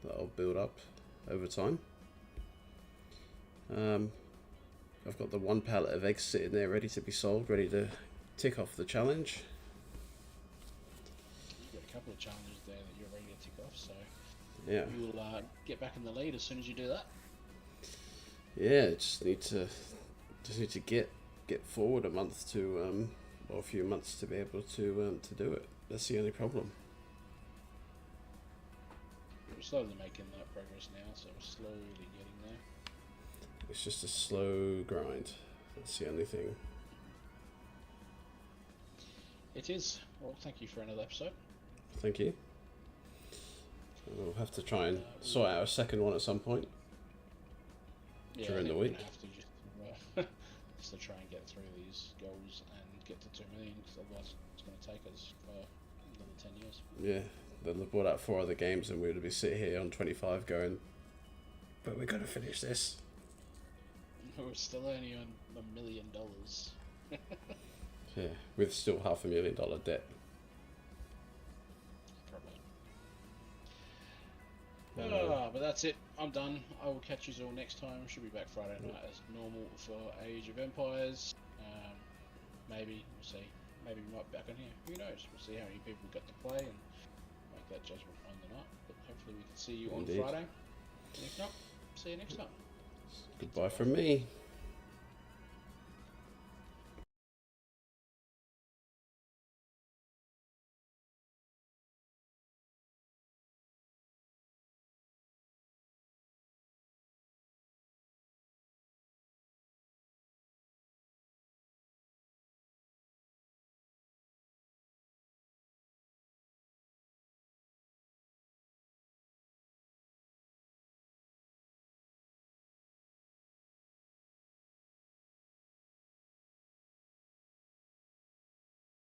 That'll build up over time. I've got the 1 pallet of eggs sitting there ready to be sold, ready to tick off the challenge. You've got a couple of challenges there that you're ready to tick off, so Yeah. you'll get back in the lead as soon as you do that. Yeah, just need to get forward a month to or a few months to be able to do it. That's the only problem. We're slowly making that progress now, so we're slowly getting there. It's just a slow grind. That's the only thing. It is. Well, thank you for another episode. Thank you. We'll have to try and sort out a second one at some point. Yeah, During I the think we're week. gonna have to just to try and get through these goals and get to 2 million, because otherwise it's going to take us for another 10 years. Yeah, they'll have brought out 4 other games and we would be sitting here on 25 going, but we're going to finish this. We're still only on $1 million. Yeah, with still $500,000 debt. Probably. But that's it. I'm done. I will catch you all next time. Should be back Friday night as normal for Age of Empires. Maybe we'll see. Maybe we might be back on here. Who knows? We'll see how many people got to play and make that judgment on the night. But hopefully we can see you on Indeed. Friday. If not, see you next time. Goodbye from me.